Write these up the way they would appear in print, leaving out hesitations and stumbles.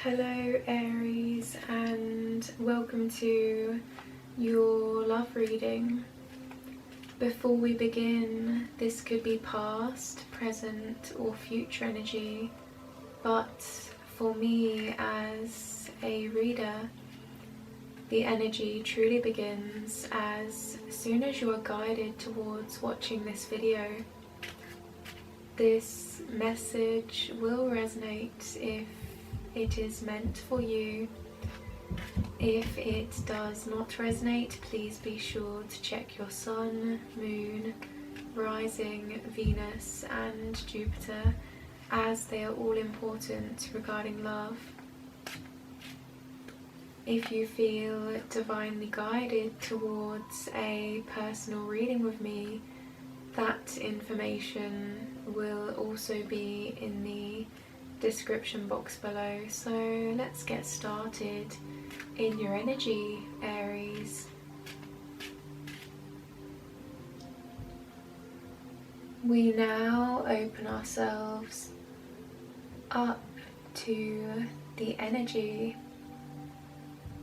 Hello Aries, and welcome to your love reading. Before we begin, this could be past, present or future energy, but for me as a reader, the energy truly begins as soon as you are guided towards watching this video. This message will resonate if it is meant for you. If it does not resonate, please be sure to check your sun, moon, rising, Venus and Jupiter, as they are all important regarding love. If you feel divinely guided towards a personal reading with me, that information will also be in the description box below. So let's get started in your energy, Aries. We now open ourselves up to the energy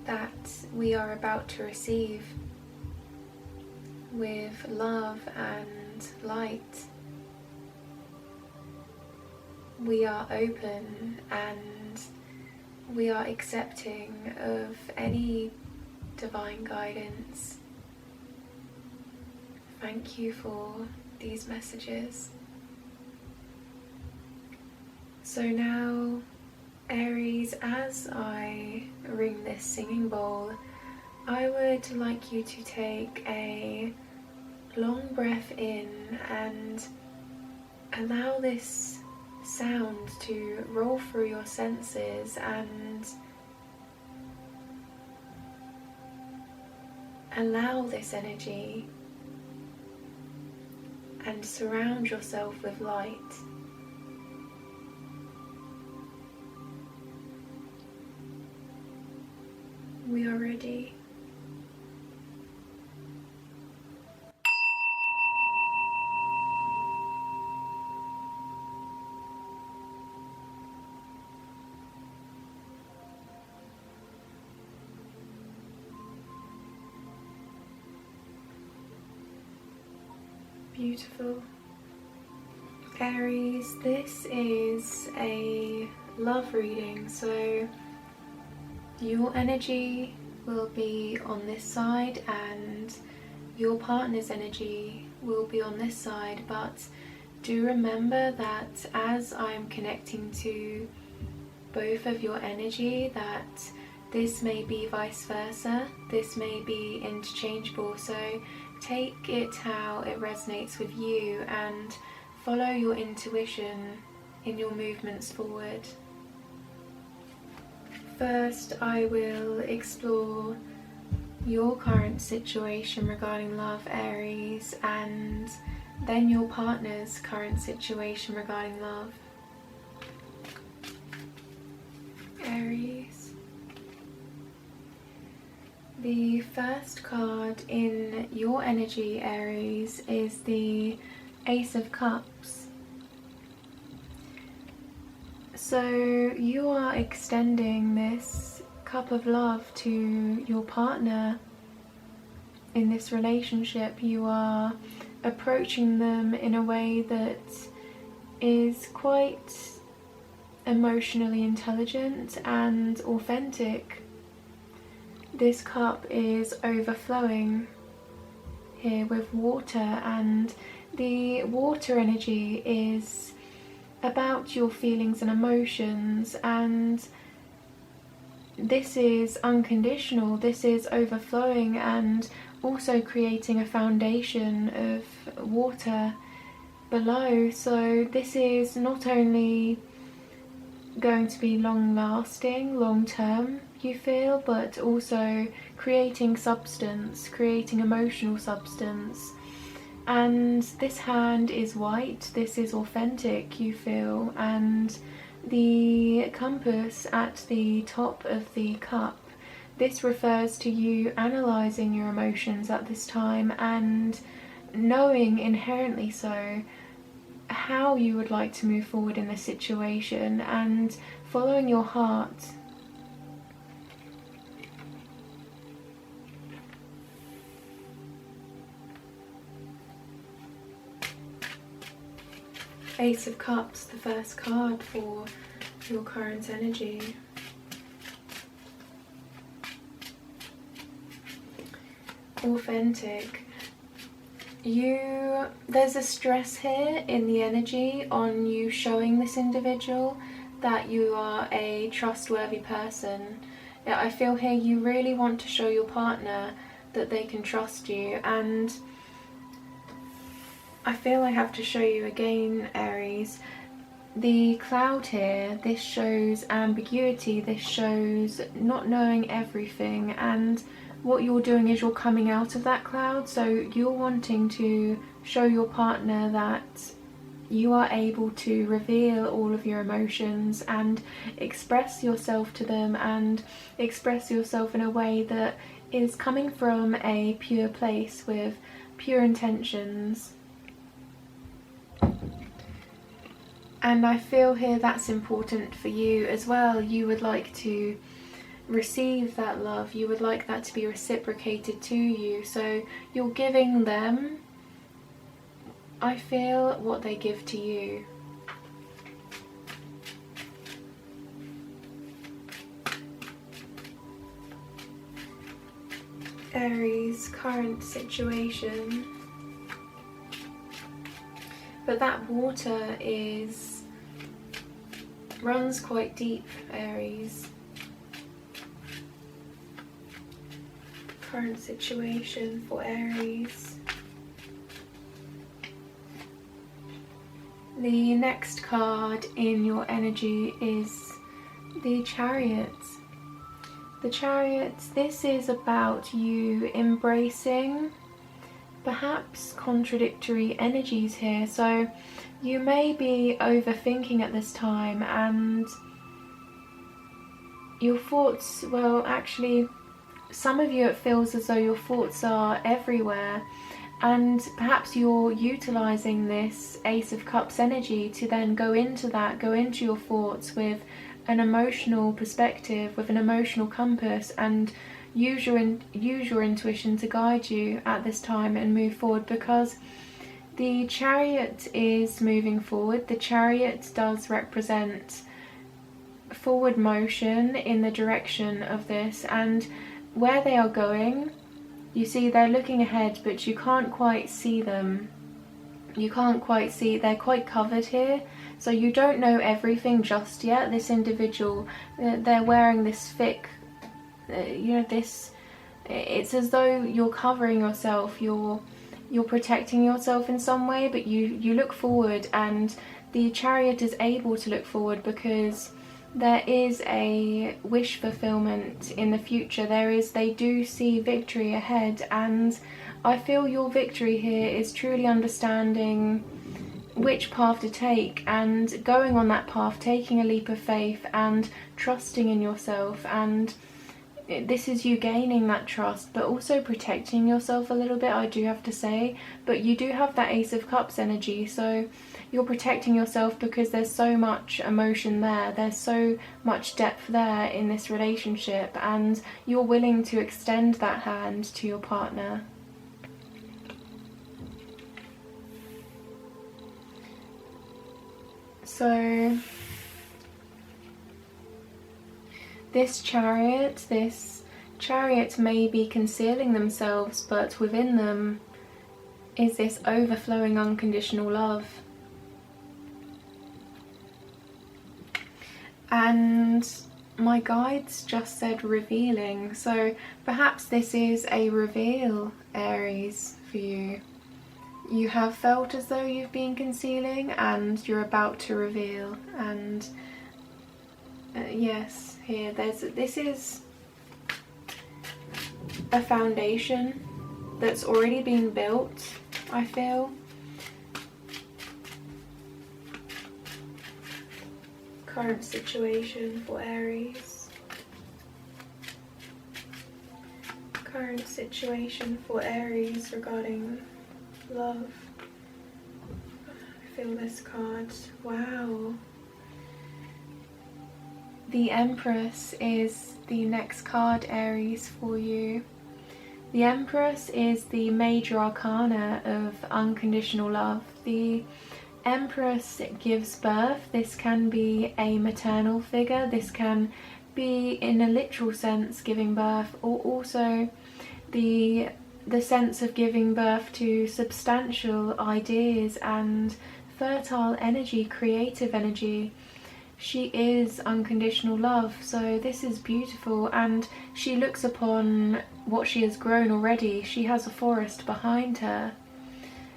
that we are about to receive with love and light. We are open and we are accepting of any divine guidance. Thank you for these messages. So now, Aries, as I ring this singing bowl, I would like you to take a long breath in and allow this sound to roll through your senses, and allow this energy and surround yourself with light. We are ready. Beautiful. Aries, this is a love reading, so your energy will be on this side and your partner's energy will be on this side, but do remember that as I'm connecting to both of your energy, that this may be vice versa, this may be interchangeable, so take it how it resonates with you and follow your intuition in your movements forward. First, I will explore your current situation regarding love, Aries, and then your partner's current situation regarding love. Aries. The first card in your energy, Aries, is the Ace of Cups. So you are extending this cup of love to your partner in this relationship. You are approaching them in a way that is quite emotionally intelligent and authentic. This cup is overflowing here with water, and the water energy is about your feelings and emotions, and this is unconditional, this is overflowing and also creating a foundation of water below. So this is not only going to be long lasting, long term, you feel, but also creating substance, creating emotional substance. And this hand is white, this is authentic, you feel, and the compass at the top of the cup, this refers to you analysing your emotions at this time and knowing inherently so how you would like to move forward in this situation and following your heart Ace of Cups, the first card for your current energy. Authentic. There's a stress here in the energy on you showing this individual that you are a trustworthy person. Yeah, I feel here you really want to show your partner that they can trust you, and I feel I have to show you again, Aries. The cloud here, this shows ambiguity, this shows not knowing everything, and what you're doing is you're coming out of that cloud. So you're wanting to show your partner that you are able to reveal all of your emotions and express yourself to them, and express yourself in a way that is coming from a pure place with pure intentions. And I feel here that's important for you as well. You would like to receive that love, you would like that to be reciprocated to you, so you're giving them, I feel, what they give to you. Aries, current situation. But that water runs quite deep, Aries. Current situation for Aries. The next card in your energy is the Chariot. The Chariot, this is about you embracing perhaps contradictory energies here. So you may be overthinking at this time, and your thoughts, well, actually some of you, it feels as though your thoughts are everywhere, and perhaps you're utilizing this Ace of Cups energy to then go into your thoughts with an emotional perspective, with an emotional compass, and use your intuition to guide you at this time and move forward, because the Chariot is moving forward. The Chariot does represent forward motion in the direction of this, and where they are going, you see they're looking ahead, but you can't quite see them. You can't quite see, they're quite covered here, so you don't know everything just yet. This individual, they're wearing this thick, it's as though you're covering yourself, you're protecting yourself in some way, but you look forward, and the Chariot is able to look forward because there is a wish fulfillment in the future. They do see victory ahead, and I feel your victory here is truly understanding which path to take, and going on that path, taking a leap of faith and trusting in yourself. And this is you gaining that trust, but also protecting yourself a little bit, I do have to say. But you do have that Ace of Cups energy, so you're protecting yourself because there's so much emotion there, there's so much depth there in this relationship, and you're willing to extend that hand to your partner. So this Chariot may be concealing themselves, but within them is this overflowing unconditional love. And my guides just said revealing, so perhaps this is a reveal, Aries, for you. You have felt as though you've been concealing, and you're about to reveal. And yes, here this is a foundation that's already been built, I feel. Current situation for Aries. Current situation for Aries regarding love. I feel this card. Wow. The Empress is the next card, Aries, for you. The Empress is the major arcana of unconditional love. The Empress gives birth. This can be a maternal figure, this can be in a literal sense giving birth, or also the sense of giving birth to substantial ideas and fertile energy, creative energy. She is unconditional love, so this is beautiful, and she looks upon what she has grown already. She has a forest behind her,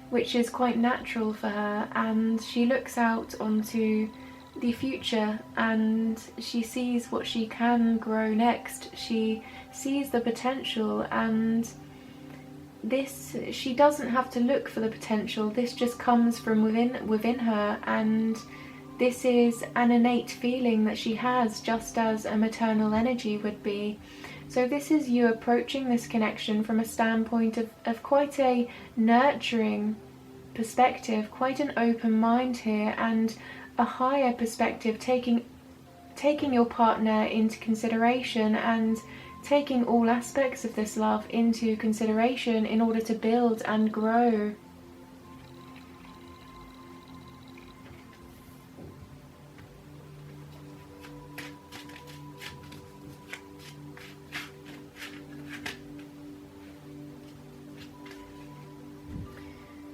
which is quite natural for her, and she looks out onto the future and she sees what she can grow next. She sees the potential, and this, she doesn't have to look for the potential, this just comes from within her, and this is an innate feeling that she has, just as a maternal energy would be. So this is you approaching this connection from a standpoint of quite a nurturing perspective, quite an open mind here, and a higher perspective, taking your partner into consideration and taking all aspects of this love into consideration in order to build and grow.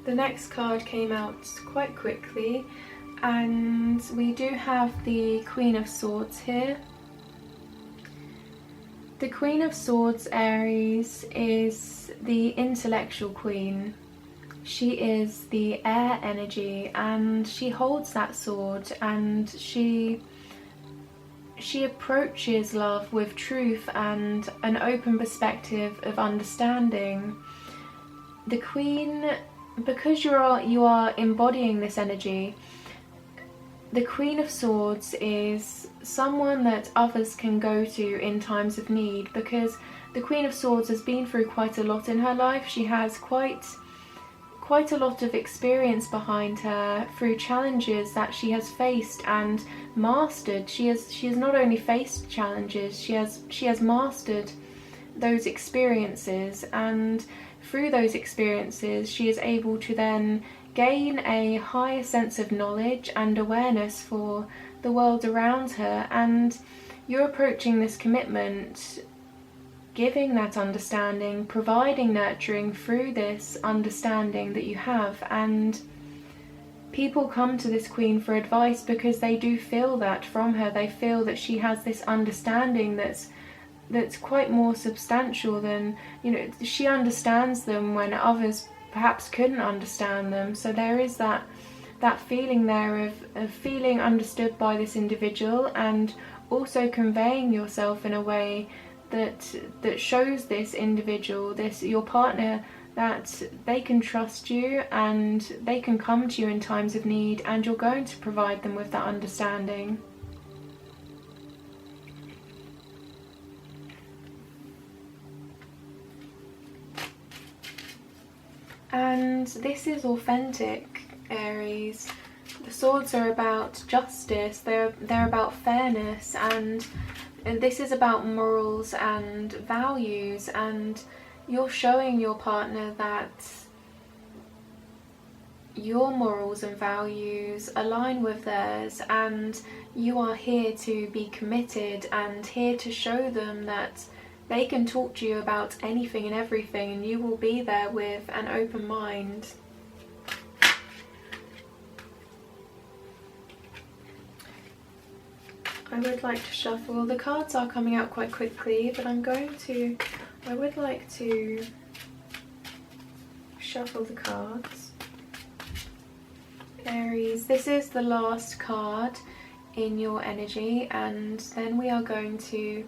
The next card came out quite quickly, and we do have the Queen of Swords here. The Queen of Swords, Aries, is the intellectual queen. She is the air energy, and she holds that sword, and she approaches love with truth and an open perspective of understanding. The Queen, because you are embodying this energy, the Queen of Swords is someone that others can go to in times of need, because the Queen of Swords has been through quite a lot in her life. She has quite a lot of experience behind her through challenges that she has faced and mastered. She has not only faced challenges, she has mastered those experiences, and through those experiences she is able to then gain a higher sense of knowledge and awareness for the world around her. And you're approaching this commitment giving that understanding, providing nurturing through this understanding that you have. And people come to this Queen for advice because they do feel that from her. They feel that she has this understanding that's quite more substantial than, she understands them when others perhaps couldn't understand them. So there is that feeling there of feeling understood by this individual, and also conveying yourself in a way that shows this individual, your partner, that they can trust you and they can come to you in times of need, and you're going to provide them with that understanding. And this is authentic, Aries. The swords are about justice, they're about fairness, and this is about morals and values, and you're showing your partner that your morals and values align with theirs, and you are here to be committed and here to show them that they can talk to you about anything and everything, and you will be there with an open mind. I would like to shuffle. The cards are coming out quite quickly, but I would like to shuffle the cards. Aries, this is the last card in your energy, and then we are going to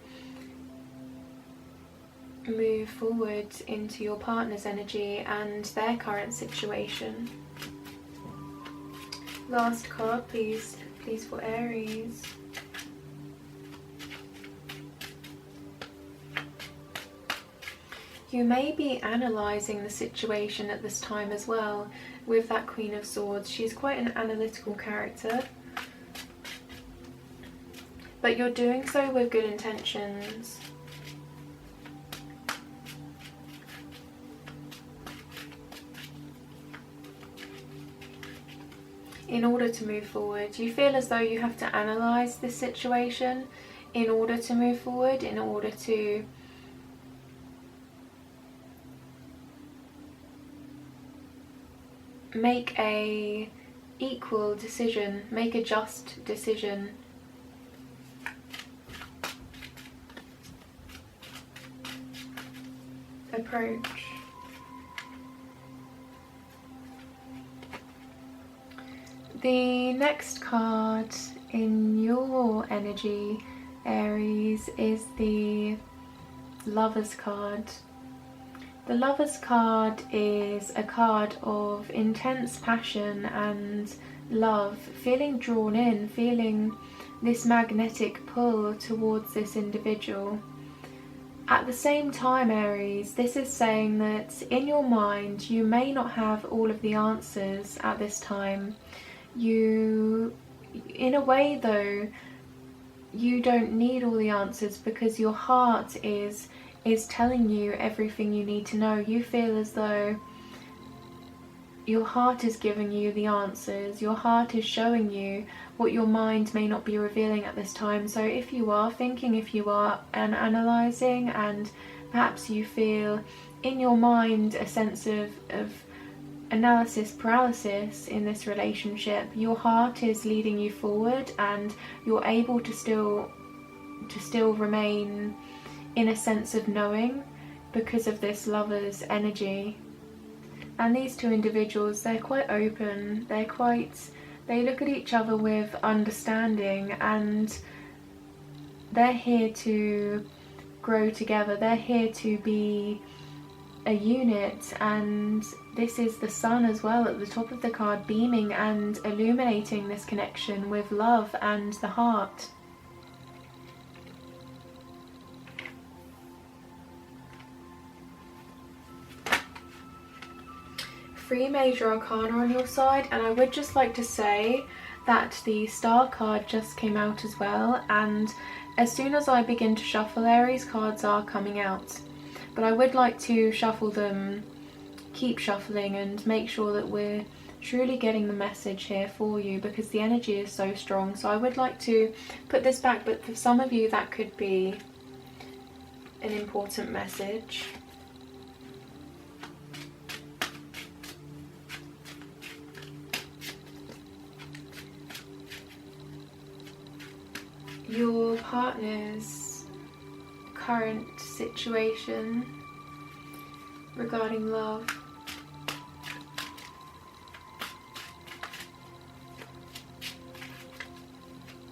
move forward into your partner's energy and their current situation. Last card, please for Aries. You may be analysing the situation at this time as well with that Queen of Swords. She's quite an analytical character, but you're doing so with good intentions. in order to move forward. You feel as though you have to analyse this situation in order to move forward, in order to make a equal decision, make a just decision. Approach. The next card in your energy, Aries, is the Lovers card. The Lovers card is a card of intense passion and love, feeling drawn in, feeling this magnetic pull towards this individual. At the same time, Aries, this is saying that in your mind you may not have all of the answers at this time. You, in a way though, you don't need all the answers, because your heart is telling you everything you need to know. You feel as though your heart is giving you the answers. Your heart is showing you what your mind may not be revealing at this time. So if you are thinking, if you are analysing, and perhaps you feel in your mind a sense of analysis paralysis in this relationship, your heart is leading you forward, and you're able to still remain in a sense of knowing because of this Lover's energy. And these two individuals, they're quite open, they look at each other with understanding, and they're here to grow together, they're here to be a unit. And this is the sun as well at the top of the card, beaming and illuminating this connection with love and the heart. Three major arcana on your side, and I would just like to say that the star card just came out as well, and as soon as I begin to shuffle, Aries cards are coming out. But I would like to shuffle them, keep shuffling, and make sure that we're truly getting the message here for you, because the energy is so strong. So I would like to put this back, but for some of you that could be an important message. Your partner's current situation regarding love.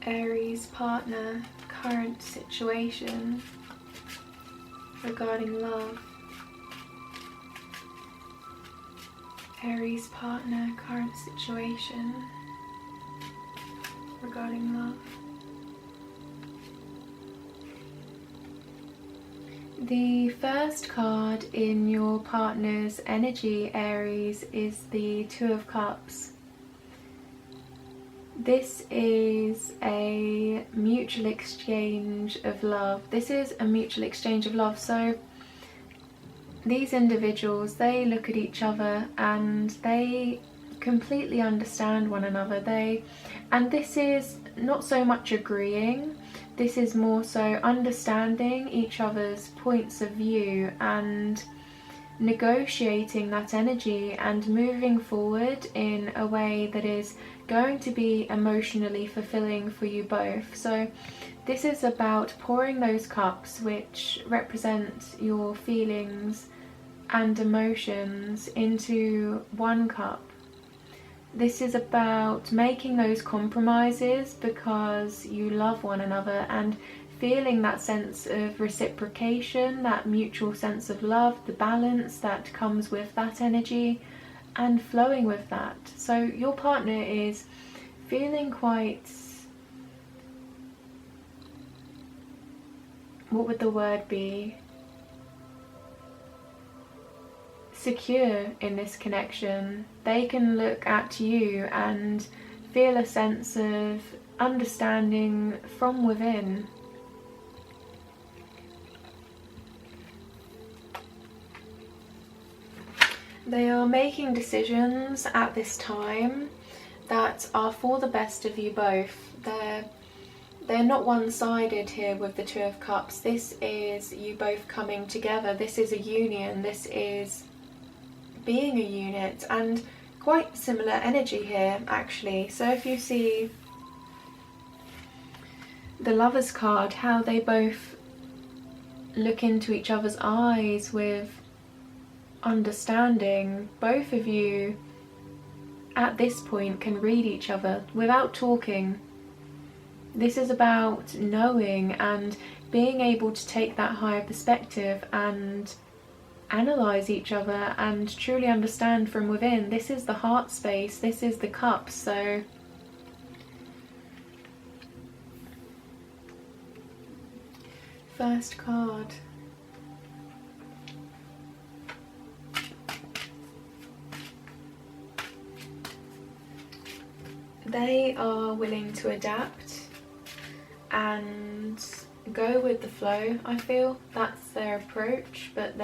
Aries partner, current situation regarding love. Aries partner, current situation regarding love. The first card in your partner's energy, Aries, is the Two of Cups. This is a mutual exchange of love. This is a mutual exchange of love. So these individuals, they look at each other and they completely understand one another. And this is not so much agreeing. This is more so understanding each other's points of view and negotiating that energy and moving forward in a way that is going to be emotionally fulfilling for you both. So this is about pouring those cups which represent your feelings and emotions into one cup. This is about making those compromises because you love one another, and feeling that sense of reciprocation, that mutual sense of love, the balance that comes with that energy, and flowing with that. So your partner is feeling quite, what would the word be? Secure in this connection. They can look at you and feel a sense of understanding from within. They are making decisions at this time that are for the best of you both. They're not one-sided here with the Two of Cups. This is you both coming together. This is a union. This is being a unit, and quite similar energy here actually. So if you see the Lovers card, how they both look into each other's eyes with understanding, both of you at this point can read each other without talking. This is about knowing and being able to take that higher perspective and analyze each other and truly understand from within. This is the heart space, this is the cups. So first card. They are willing to adapt and go with the flow. I feel that's their approach, but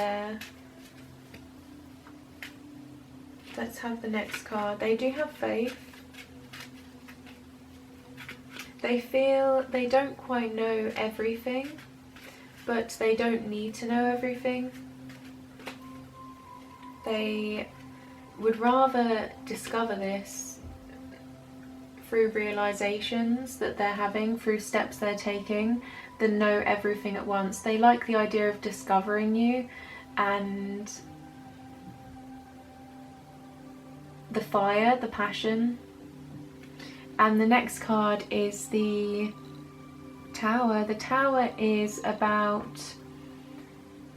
let's have the next card. They do have faith. They feel they don't quite know everything, but they don't need to know everything. They would rather discover this through realizations that they're having, through steps they're taking, than know everything at once. They like the idea of discovering you and the fire, the passion. And the next card is the Tower. The Tower is about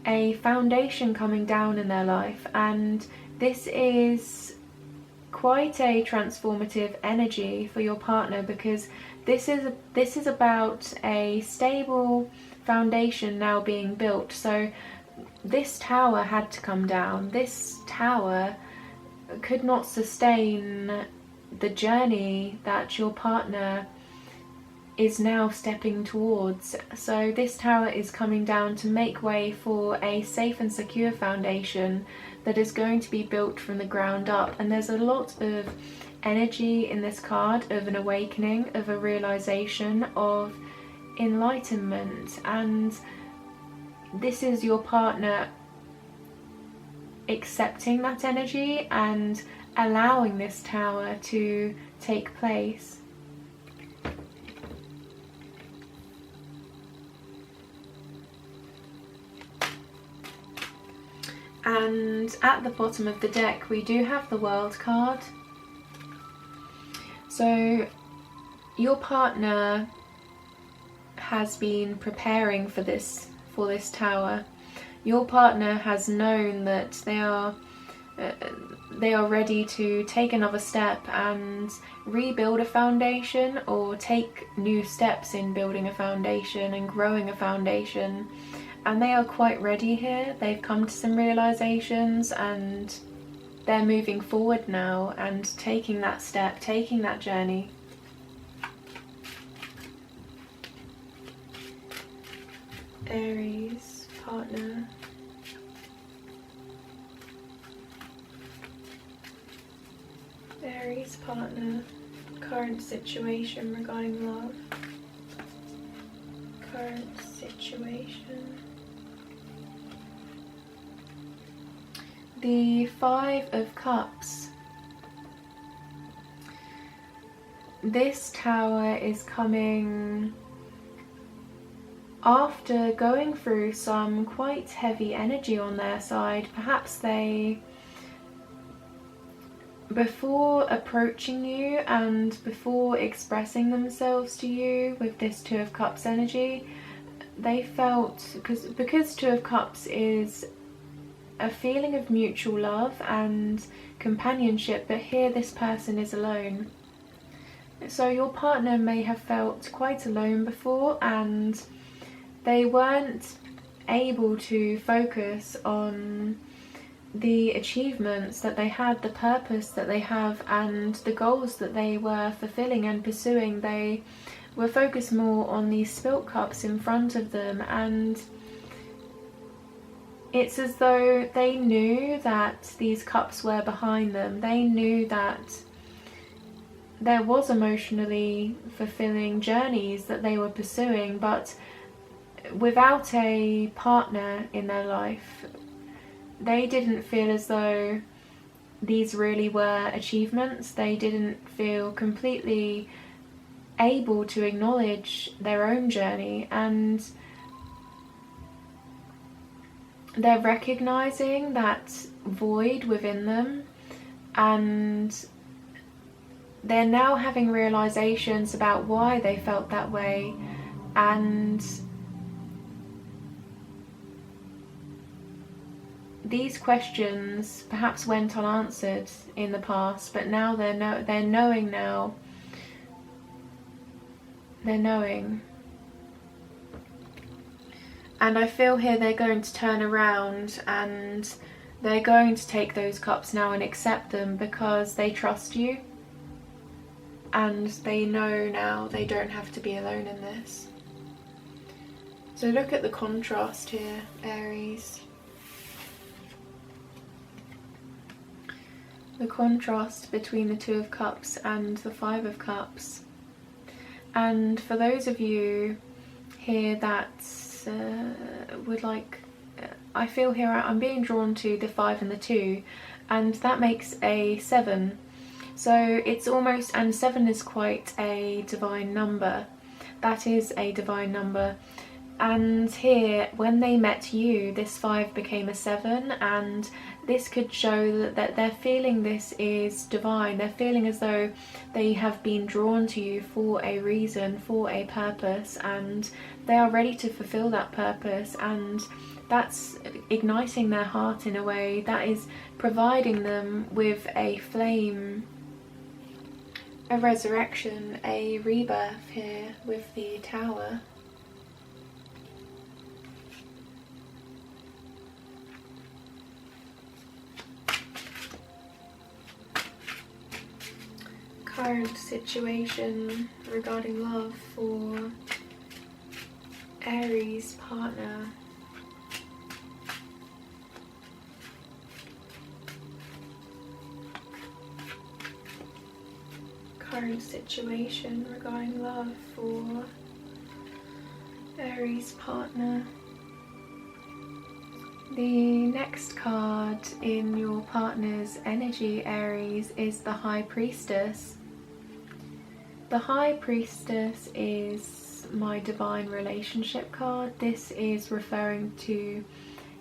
a foundation coming down in their life, and this is quite a transformative energy for your partner, because this is about a stable foundation now being built. So this tower had to come down. This tower could not sustain the journey that your partner is now stepping towards. So this tower is coming down to make way for a safe and secure foundation that is going to be built from the ground up. And there's a lot of energy in this card of an awakening, of a realization, of enlightenment, and this is your partner accepting that energy and allowing this tower to take place. And at the bottom of the deck we do have the World card. So your partner has been preparing for this tower. Your partner has known that they are ready to take another step and rebuild a foundation, or take new steps in building a foundation and growing a foundation. And they are quite ready here. They've come to some realizations and they're moving forward now and taking that step, taking that journey. Aries, partner. Aries, partner. Current situation regarding love. Current situation. The Five of Cups. This tower is coming after going through some quite heavy energy on their side. Perhaps they, before approaching you and before expressing themselves to you with this Two of Cups energy, they felt, because Two of Cups is a feeling of mutual love and companionship, but here this person is alone. So your partner may have felt quite alone before, and they weren't able to focus on the achievements that they had, the purpose that they have, and the goals that they were fulfilling and pursuing. They were focused more on these spilt cups in front of them, and it's as though they knew that these cups were behind them. They knew that there was emotionally fulfilling journeys that they were pursuing, but without a partner in their life, they didn't feel as though these really were achievements. They didn't feel completely able to acknowledge their own journey, and they're recognizing that void within them, and they're now having realizations about why they felt that way, and these questions perhaps went unanswered in the past, but now they're knowing now. They're knowing. And I feel here they're going to turn around and they're going to take those cups now and accept them, because they trust you and they know now they don't have to be alone in this. So look at the contrast here, Aries. The contrast between the Two of Cups and the Five of Cups. And for those of you here that would like, I feel here I'm being drawn to the 5 and the 2, and that makes a 7. So it's almost, and 7 is quite a divine number. That is a divine number. And here, when they met you, this 5 became a 7, and this could show that they're feeling this is divine. They're feeling as though they have been drawn to you for a reason, for a purpose, and they are ready to fulfill that purpose, and that's igniting their heart in a way that is providing them with a flame, a resurrection, a rebirth here with the Tower. Current situation regarding love for Aries partner. Current situation regarding love for Aries partner. The next card in your partner's energy, Aries, is the High Priestess. The High Priestess is my divine relationship card. This is referring to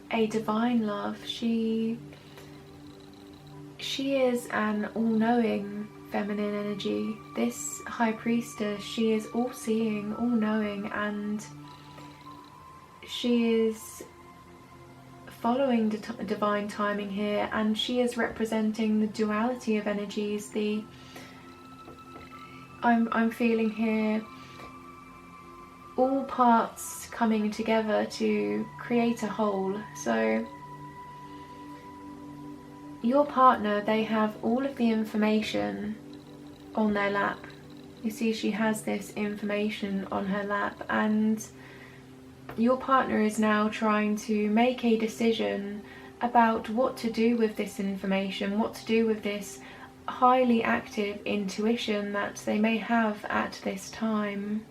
a divine love. She is an all-knowing feminine energy. This High Priestess, she is all-seeing, all-knowing, and she is following divine timing here, and she is representing the duality of energies. I'm feeling here all parts coming together to create a whole. So your partner, they have all of the information on their lap. You see, she has this information on her lap, and your partner is now trying to make a decision about what to do with this information, what to do with this highly active intuition that they may have at this time.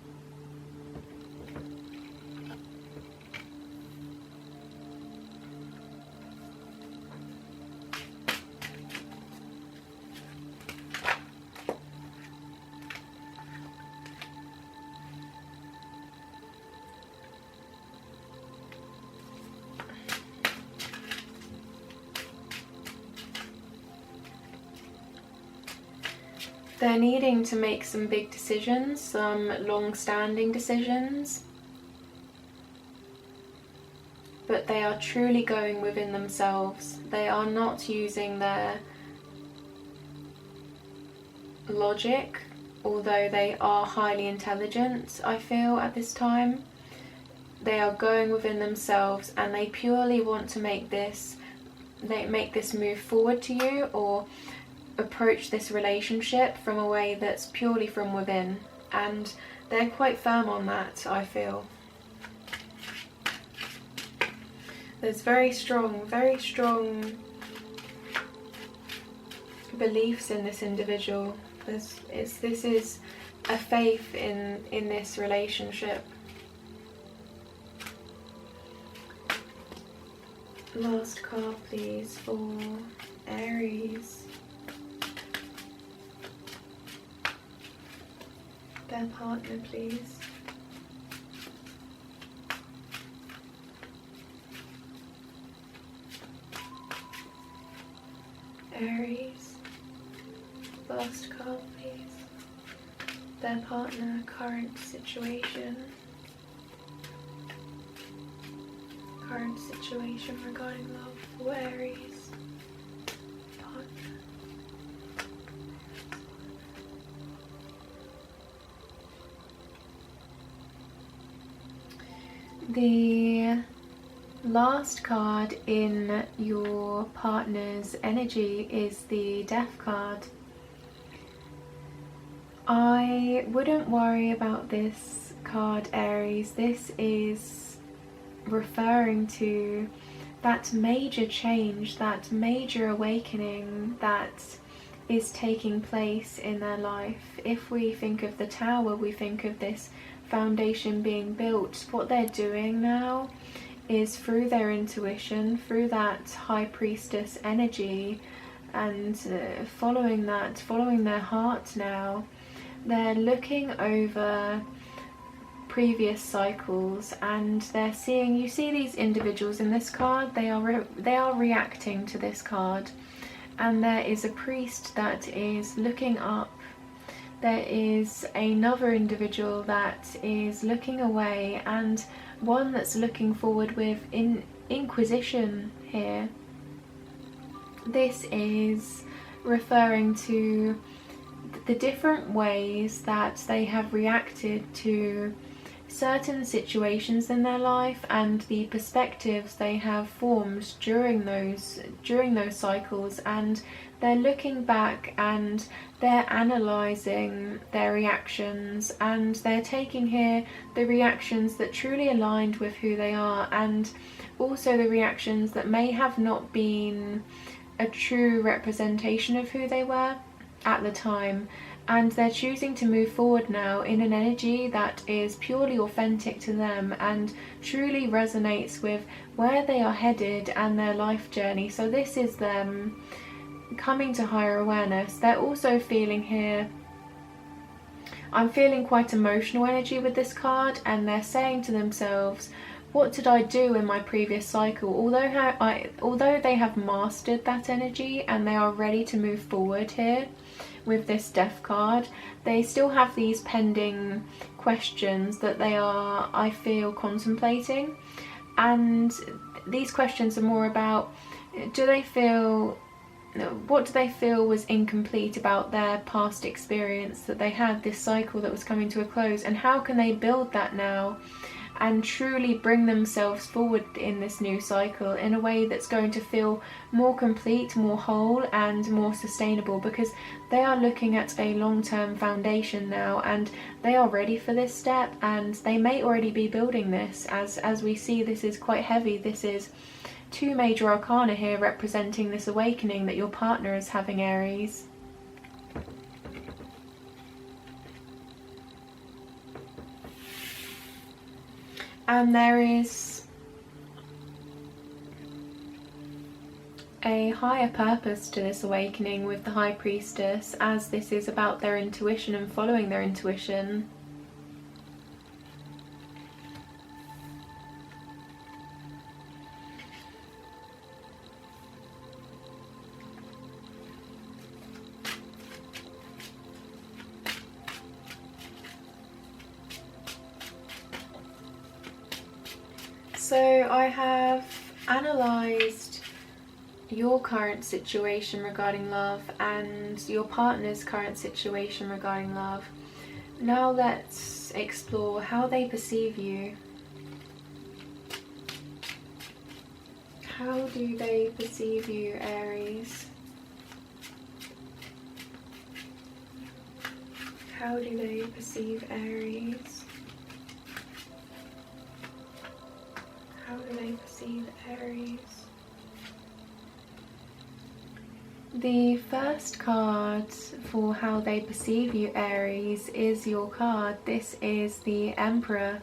They're needing to make some big decisions, some long-standing decisions, but they are truly going within themselves. They are not using their logic, although they are highly intelligent, I feel, at this time. They are going within themselves, and they purely want to make this move forward to you, or approach this relationship from a way that's purely from within, and they're quite firm on that, I feel. There's very strong beliefs in this individual. This is a faith in this relationship. Last card, please, for Aries. Their partner, please. Aries. Last card, please. Their partner, current situation. Current situation regarding love for Aries. Partner. The last card in your partner's energy is the Death card. I wouldn't worry about this card, Aries. This is referring to that major change, that major awakening that is taking place in their life. If we think of the Tower, we think of this foundation being built. What they're doing now is through their intuition, through that High Priestess energy, and following their heart now, they're looking over previous cycles, and they're seeing, you see these individuals in this card, they are reacting to this card, and there is a priest that is looking up. There is another individual that is looking away, and one that's looking forward with inquisition here. This is referring to the different ways that they have reacted to certain situations in their life, and the perspectives they have formed during those cycles, and they're looking back and they're analysing their reactions, and they're taking here the reactions that truly aligned with who they are, and also the reactions that may have not been a true representation of who they were at the time. And they're choosing to move forward now in an energy that is purely authentic to them and truly resonates with where they are headed and their life journey. So this is them coming to higher awareness. They're also feeling here, I'm feeling quite emotional energy with this card, and they're saying to themselves, what did I do in my previous cycle? Although they have mastered that energy and they are ready to move forward here with this Death card, they still have these pending questions that they are, I feel, contemplating. And these questions are more about, what do they feel was incomplete about their past experience that they had, this cycle that was coming to a close, and how can they build that now and truly bring themselves forward in this new cycle in a way that's going to feel more complete, more whole, and more sustainable, because they are looking at a long-term foundation now, and they are ready for this step, and they may already be building this. As we see, this is quite heavy. This is 2 major arcana here representing this awakening that your partner is having, Aries. And there is a higher purpose to this awakening with the High Priestess, as this is about their intuition and following their intuition. So I have analysed your current situation regarding love and your partner's current situation regarding love. Now let's explore how they perceive you. How do they perceive you, Aries? How do they perceive Aries? How do they perceive Aries? The first card for how they perceive you, Aries, is your card. This is the Emperor.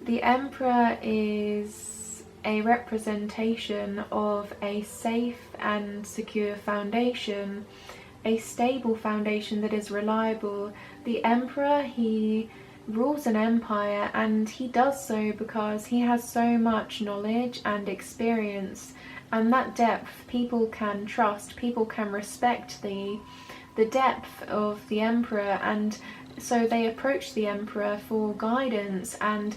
The Emperor is a representation of a safe and secure foundation, a stable foundation that is reliable. The Emperor, he rules an empire, and he does so because he has so much knowledge and experience, and that depth people can trust, people can respect the depth of the Emperor, and so they approach the Emperor for guidance, and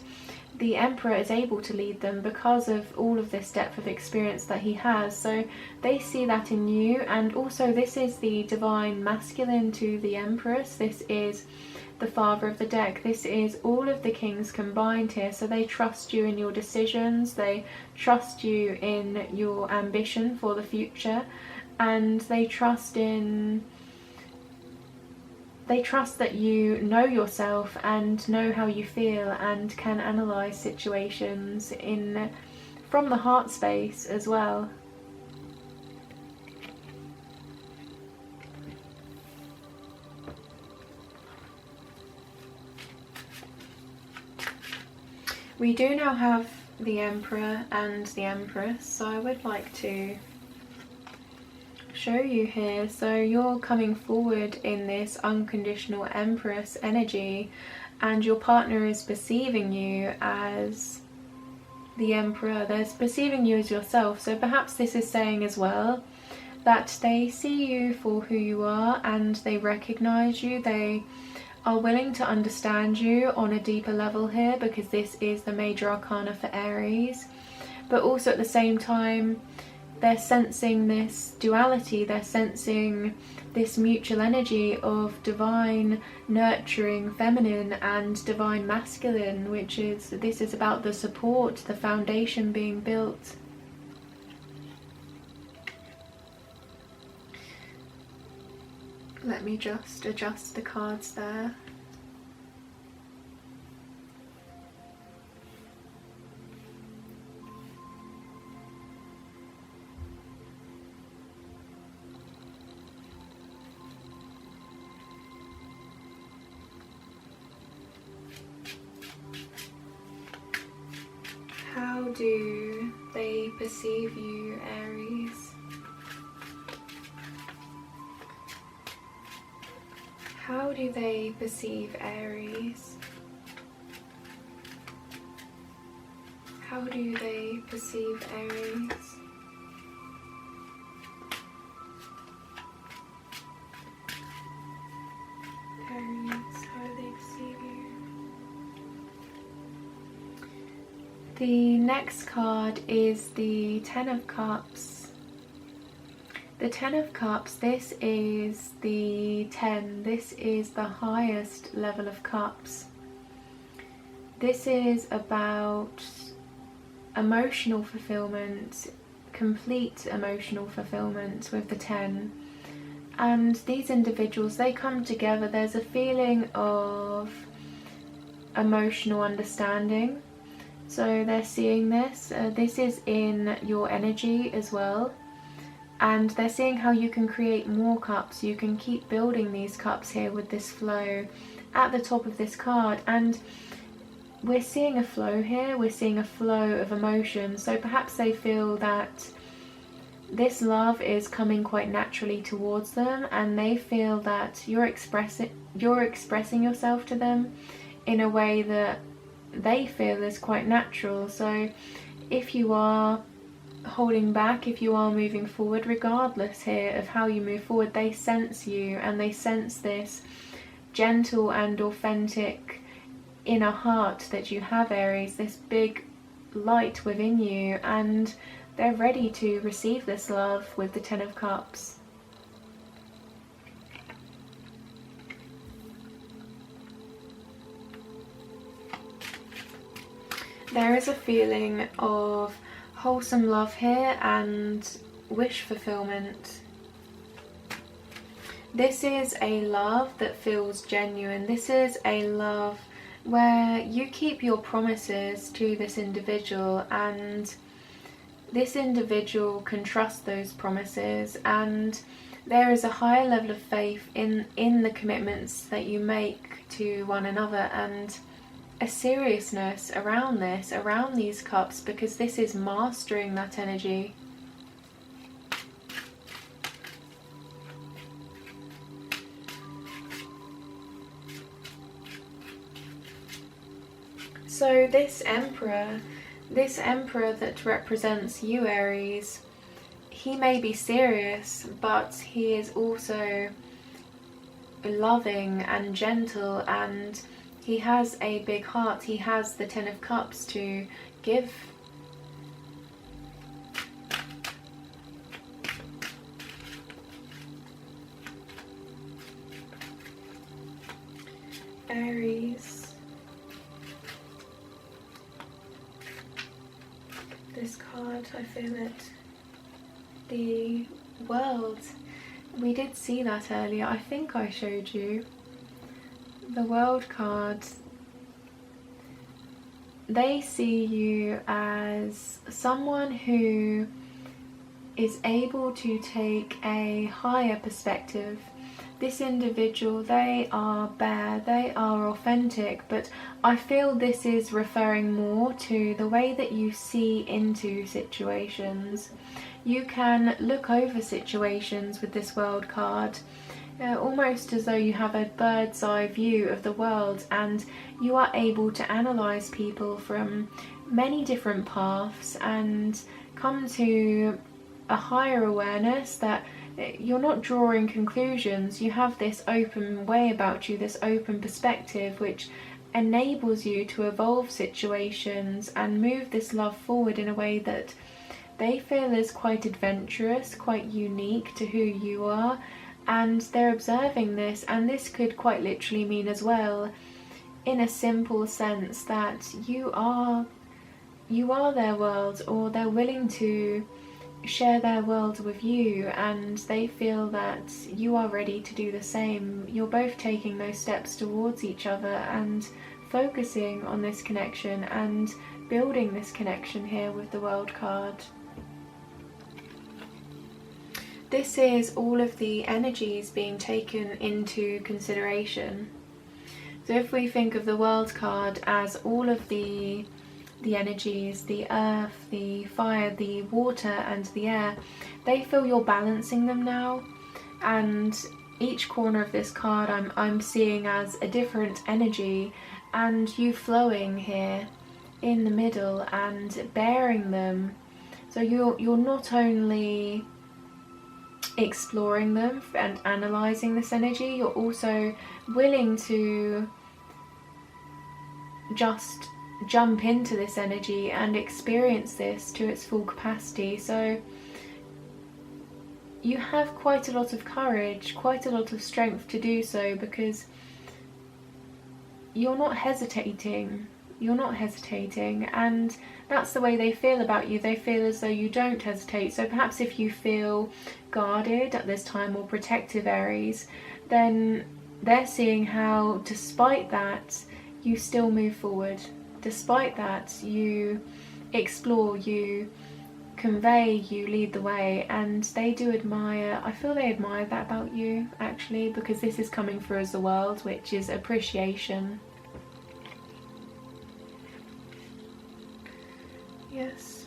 the Emperor is able to lead them because of all of this depth of experience that he has. So they see that in you, and also this is the divine masculine to the Empress. This is the father of the deck. This is all of the kings combined here. So they trust you in your decisions, they trust you in your ambition for the future, and they trust that you know yourself and know how you feel and can analyze situations from the heart space as well. We do now have the Emperor and the Empress, so I would like to show you here. So you're coming forward in this unconditional Empress energy, and your partner is perceiving you as the Emperor. They're perceiving you as yourself. So perhaps this is saying as well that they see you for who you are, and they recognize you. They are willing to understand you on a deeper level here, because this is the major arcana for Aries. But also at the same time, they're sensing this duality, they're sensing this mutual energy of divine nurturing feminine and divine masculine, this is about the support, the foundation being built. Let me just adjust the cards there. How do they perceive you, Aries? How do they perceive Aries? How do they perceive Aries? Aries, how do they perceive you? The next card is the Ten of Cups. The Ten of Cups, this is the 10, this is the highest level of cups. This is about emotional fulfillment, complete emotional fulfillment with the 10. And these individuals, they come together, there's a feeling of emotional understanding. So they're seeing this, this is in your energy as well. And they're seeing how you can create more cups, you can keep building these cups here with this flow at the top of this card. And we're seeing a flow here, we're seeing a flow of emotion. So perhaps they feel that this love is coming quite naturally towards them, and they feel that you're expressing yourself to them in a way that they feel is quite natural. So if you are holding back, if you are moving forward, regardless here of how you move forward, they sense you, and they sense this gentle and authentic inner heart that you have, Aries, this big light within you, and they're ready to receive this love with the Ten of Cups. There is a feeling of wholesome love here and wish fulfillment. This is a love that feels genuine. This is a love where you keep your promises to this individual, and this individual can trust those promises, and there is a higher level of faith in the commitments that you make to one another, and a seriousness around this, around these cups, because this is mastering that energy. So this emperor that represents you, Aries, he may be serious, but he is also loving and gentle, and he has a big heart. He has the Ten of Cups to give. Aries. This card, I feel it. The World. We did see that earlier. I think I showed you. The World card. They see you as someone who is able to take a higher perspective. This individual, they are bare, they are authentic, but I feel this is referring more to the way that you see into situations. You can look over situations with this World card, almost as though you have a bird's eye view of the world, and you are able to analyse people from many different paths and come to a higher awareness that you're not drawing conclusions. You have this open way about you, this open perspective, which enables you to evolve situations and move this love forward in a way that they feel is quite adventurous, quite unique to who you are, and they're observing this. And this could quite literally mean as well, in a simple sense, that you are their world, or they're willing to share their world with you, and they feel that you are ready to do the same. You're both taking those steps towards each other and focusing on this connection and building this connection here with the World card. This is all of the energies being taken into consideration. So if we think of the World card as all of the energies, the earth, the fire, the water and the air, they feel you're balancing them now, and each corner of this card I'm seeing as a different energy, and you flowing here in the middle and bearing them. So you're not only exploring them and analysing this energy, you're also willing to just jump into this energy and experience this to its full capacity. So you have quite a lot of courage, quite a lot of strength to do so, because you're not hesitating, and that's the way they feel about you. They feel as though you don't hesitate. So perhaps if you feel guarded at this time or protective, Aries, then they're seeing how despite that you still move forward. Despite that, you explore, you convey, you lead the way, and they do admire, I feel they admire that about you, actually, because this is coming through as the World, which is appreciation. Yes.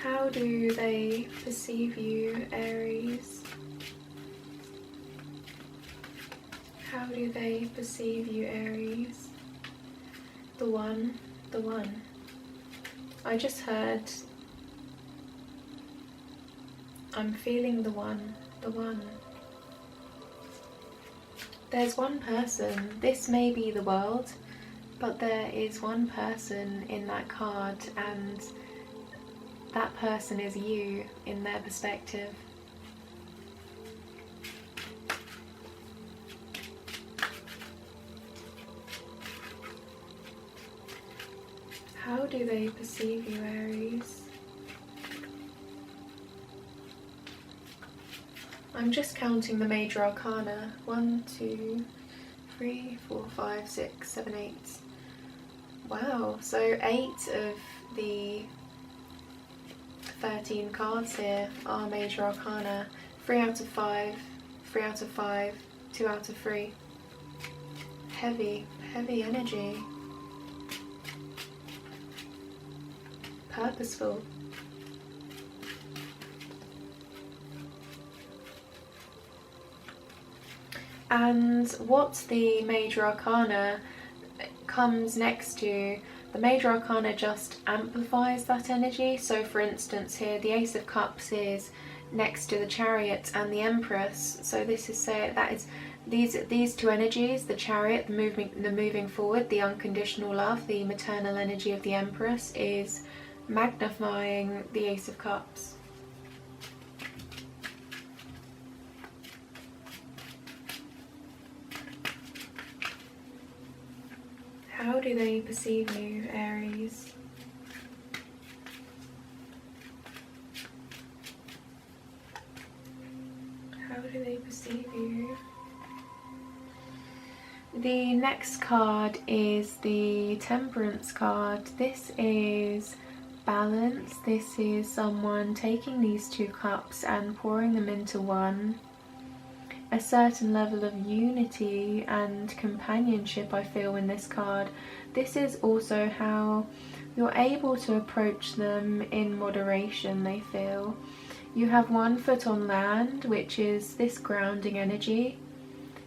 How do they perceive you, Aries? How do they perceive you, Aries? The one. I just heard, I'm feeling the one. There's one person. This may be the world, but there is one person in that card, and that person is you in their perspective. How do they perceive you, Aries? I'm just counting the major arcana. 1, 2, 3, 4, 5, 6, 7, 8. Wow, so 8 of the 13 cards here are major arcana. 3 out of 5, 3 out of 5, 2 out of 3. Heavy, heavy energy. Purposeful. And what the major arcana comes next to, the major arcana just amplifies that energy. So for instance here, the Ace of Cups is next to the Chariot and the Empress. So this is that is these two energies, the Chariot, the moving forward, the unconditional love, the maternal energy of the Empress, is magnifying the Ace of Cups. How do they perceive you, Aries? How do they perceive you? The next card is the Temperance card. This is balance. This is someone taking these two cups and pouring them into one. A certain level of unity and companionship I feel in this card. This is also how you're able to approach them in moderation, they feel. You have one foot on land, which is this grounding energy,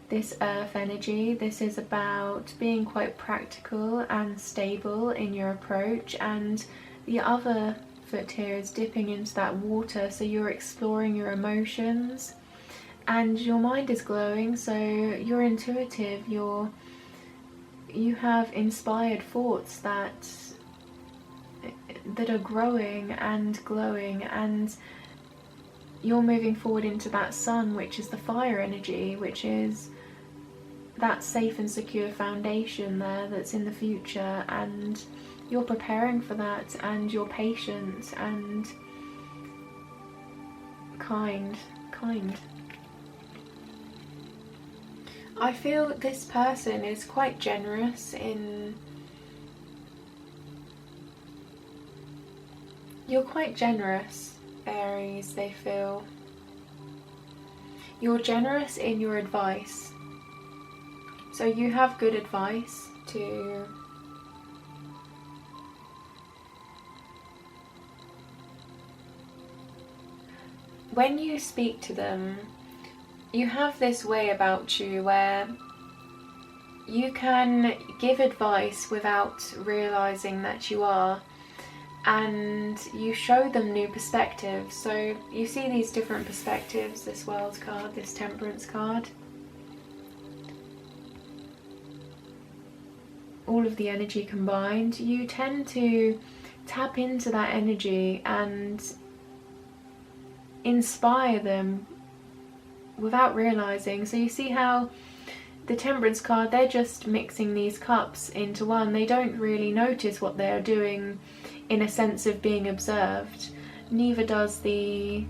this earth energy. This is about being quite practical and stable in your approach, and the other foot here is dipping into that water, so you're exploring your emotions. And your mind is glowing, so you're intuitive, you have inspired thoughts that are growing and glowing, and you're moving forward into that sun, which is the fire energy, which is that safe and secure foundation there that's in the future, and you're preparing for that, and you're patient and kind. I feel this person is quite generous in... You're quite generous, Aries, they feel. You're generous in your advice. So you have good advice to... When you speak to them, you have this way about you where you can give advice without realizing that you are, and you show them new perspectives. So you see these different perspectives, this World card, this Temperance card. All of the energy combined, you tend to tap into that energy and inspire them without realizing. So you see how the Temperance card, they're just mixing these cups into one. They don't really notice what they're doing in a sense of being observed. Neither does the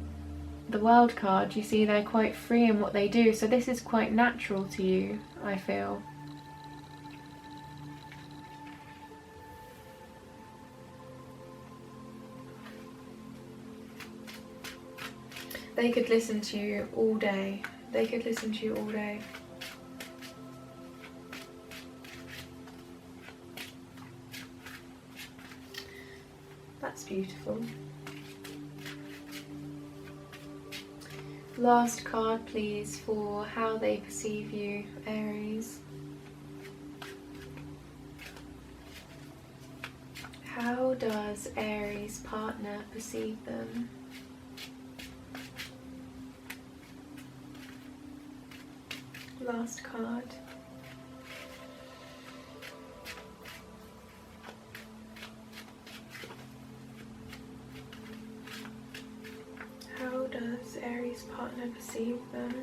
World card. You see, they're quite free in what they do. So this is quite natural to you, I feel. They could listen to you all day. They could listen to you all day. That's beautiful. Last card, please, for how they perceive you, Aries. How does Aries' partner perceive them? Last card. How does Aries' partner perceive them?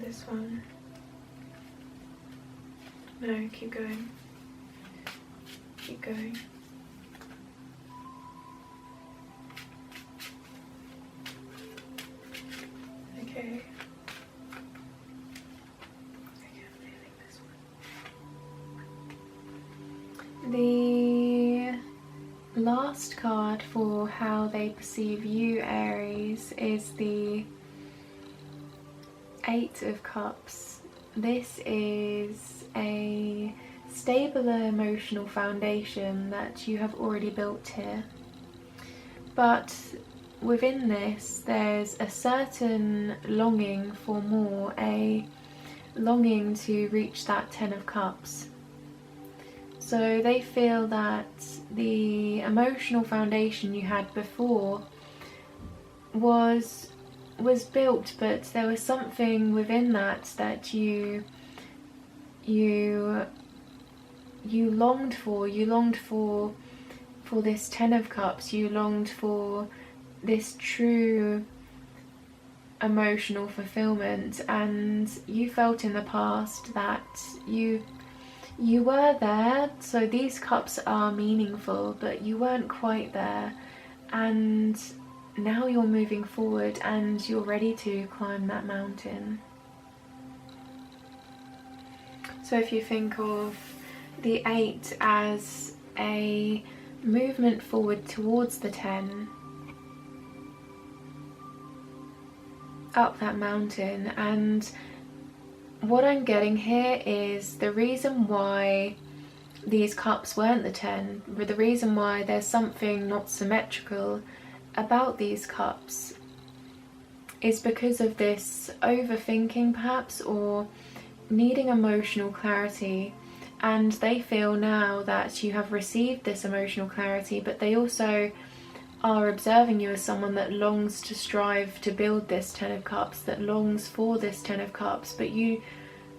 this one. No, keep going. Keep going. Okay. The last card for how they perceive you, Aries, is the Eight of Cups. This is a stable emotional foundation that you have already built here. But within this, there's a certain longing for more, a longing to reach that Ten of Cups. So they feel that the emotional foundation you had before was built, but there was something within that you longed for. You longed for this Ten of Cups. You longed for this true emotional fulfillment, and you felt in the past that you were there, so these cups are meaningful, but you weren't quite there, and now you're moving forward and you're ready to climb that mountain. So if you think of the 8 as a movement forward towards the 10, up that mountain, and what I'm getting here is the reason why these cups weren't the 10, the reason why there's something not symmetrical about these cups is because of this overthinking perhaps, or needing emotional clarity. And they feel now that you have received this emotional clarity, but they also are observing you as someone that longs to strive to build this Ten of Cups, that longs for this Ten of Cups, but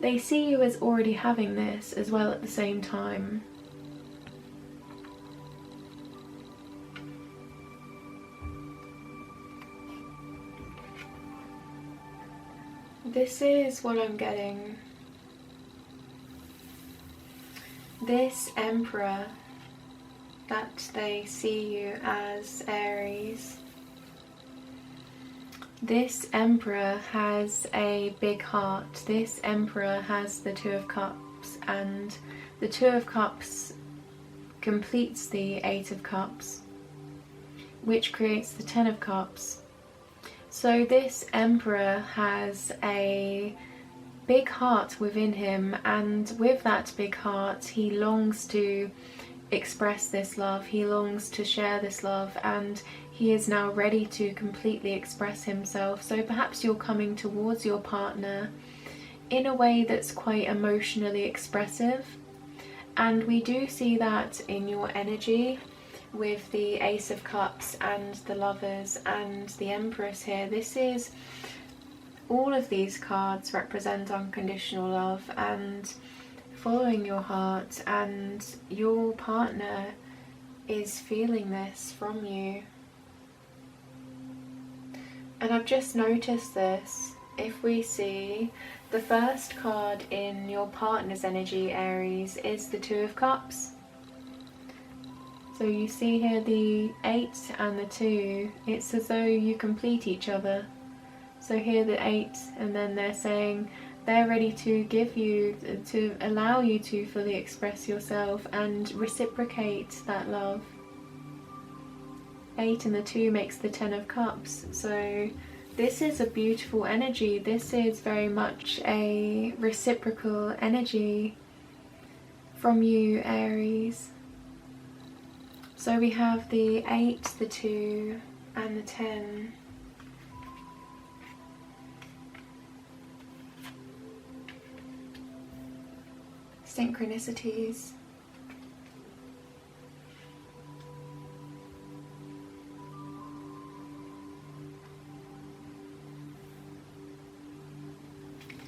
they see you as already having this as well at the same time. This is what I'm getting. This Emperor that they see you as, Aries, this Emperor has a big heart. This Emperor has the Two of Cups, and the Two of Cups completes the Eight of Cups, which creates the Ten of Cups. So this Emperor has a big heart within him, and with that big heart he longs to express this love, he longs to share this love, and he is now ready to completely express himself. So perhaps you're coming towards your partner in a way that's quite emotionally expressive, and we do see that in your energy with the Ace of Cups and the Lovers and the Empress here. This is, all of these cards represent unconditional love and following your heart, and your partner is feeling this from you. And I've just noticed this. If we see the first card in your partner's energy, Aries, is the Two of Cups. So you see here the 8 and the 2, it's as though you complete each other. So here the 8, and then they're saying they're ready to give you, to allow you to fully express yourself and reciprocate that love. 8 and the 2 makes the 10 of Cups. So this is a beautiful energy. This is very much a reciprocal energy from you, Aries. So we have the 8, the 2 and the 10. Synchronicities.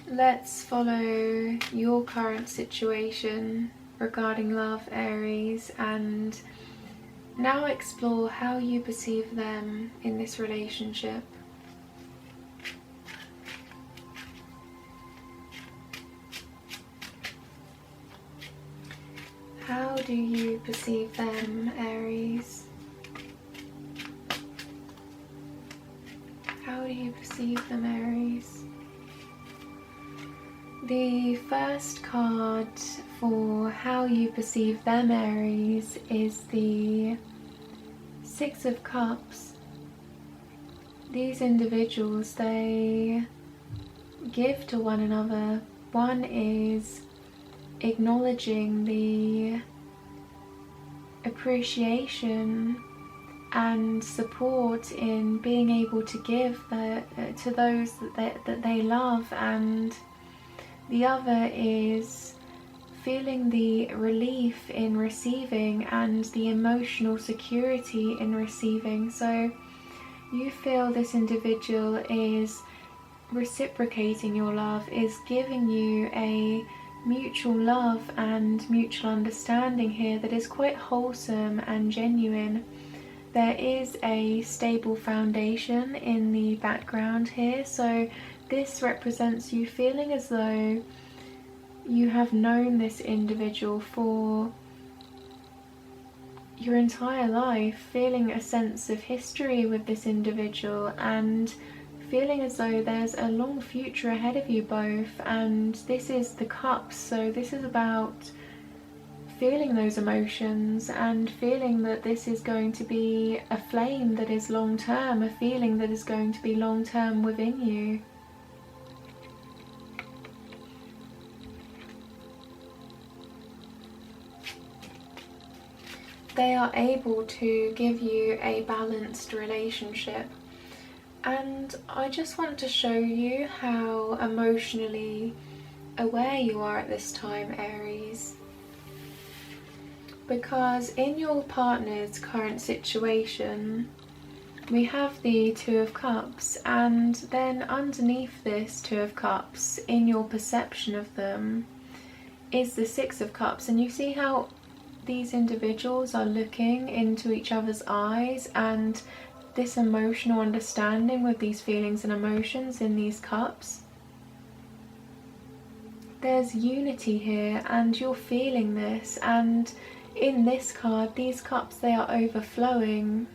Let's follow your current situation regarding love, Aries, and now explore how you perceive them in this relationship. do you perceive them, Aries? How do you perceive them, Aries? The first card for how you perceive them, Aries, is the Six of Cups. These individuals, they give to one another. One is acknowledging the appreciation and support in being able to give to those that they love, and the other is feeling the relief in receiving and the emotional security in receiving. So you feel this individual is reciprocating your love, is giving you a mutual love and mutual understanding here that is quite wholesome and genuine. There is a stable foundation in the background here, so this represents you feeling as though you have known this individual for your entire life, feeling a sense of history with this individual and feeling as though there's a long future ahead of you both. And this is the Cups, so this is about feeling those emotions and feeling that this is going to be a flame that is long term, a feeling that is going to be long term within you. They are able to give you a balanced relationship. And I just want to show you how emotionally aware you are at this time, Aries. Because in your partner's current situation, we have the Two of Cups, and then underneath this Two of Cups, in your perception of them, is the Six of Cups. And you see how these individuals are looking into each other's eyes, and this emotional understanding with these feelings and emotions in these cups. There's unity here, and you're feeling this, and in this card, these cups, they are overflowing.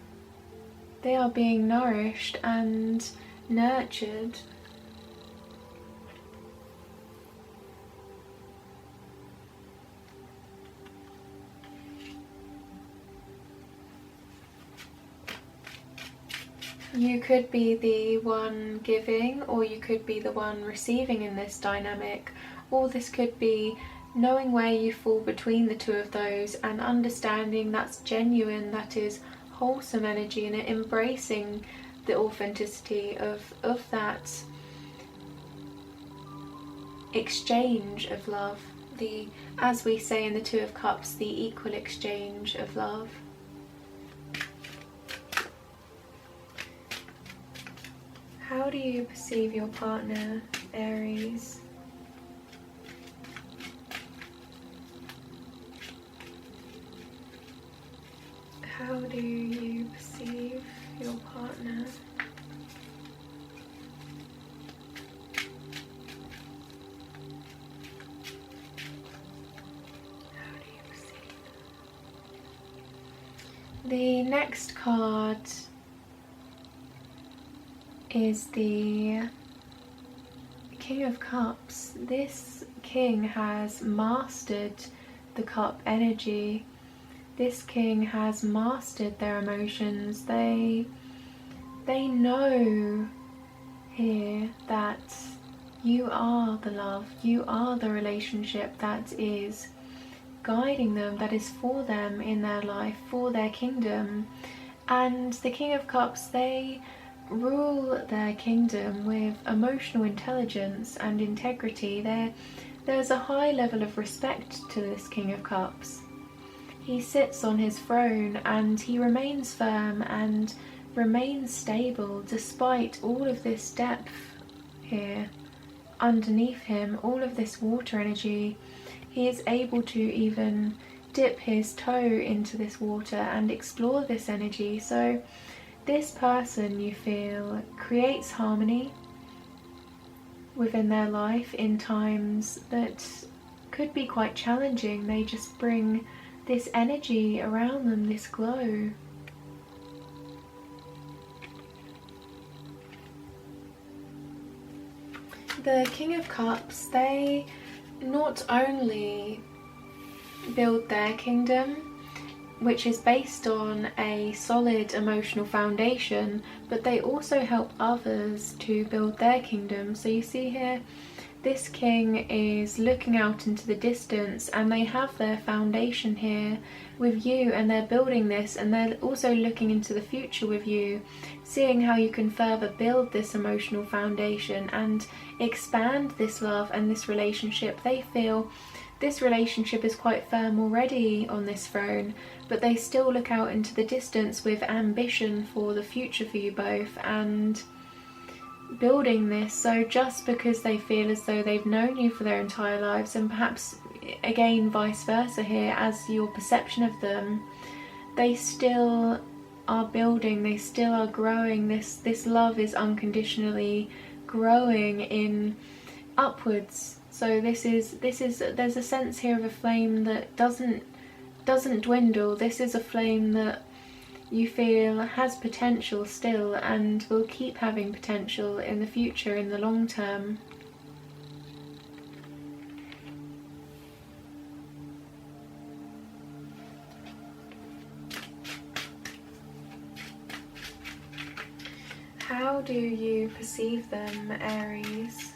They are being nourished and nurtured. You could be the one giving, or you could be the one receiving in this dynamic, or this could be knowing where you fall between the two of those and understanding that's genuine, that is wholesome energy, and embracing the authenticity of that exchange of love, the, as we say in the Two of Cups, the equal exchange of love. How do you perceive your partner, Aries? How do you perceive your partner? How do you perceive? The next card is the King of Cups. This king has mastered the cup energy. This king has mastered their emotions. They know here that you are the love, you are the relationship that is guiding them, that is for them in their life, for their kingdom. And the King of Cups, they rule their kingdom with emotional intelligence and integrity. There's a high level of respect to this King of Cups. He sits on his throne and he remains firm and remains stable despite all of this depth here underneath him, all of this water energy. He is able to even dip his toe into this water and explore this energy. So this person, you feel, creates harmony within their life in times that could be quite challenging. They just bring this energy around them, this glow. The King of Cups, they not only build their kingdom, which is based on a solid emotional foundation, but they also help others to build their kingdom. So you see here, this king is looking out into the distance, and they have their foundation here with you, and they're building this, and they're also looking into the future with you, seeing how you can further build this emotional foundation and expand this love and this relationship. They feel this relationship is quite firm already on this throne, but they still look out into the distance with ambition for the future for you both and building this. So just because they feel as though they've known you for their entire lives, and perhaps again vice versa here as your perception of them, they still are building, they still are growing. This love is unconditionally growing in upwards. So there's a sense here of a flame that doesn't dwindle. This is a flame that you feel has potential still and will keep having potential in the future, in the long term. How do you perceive them, Aries?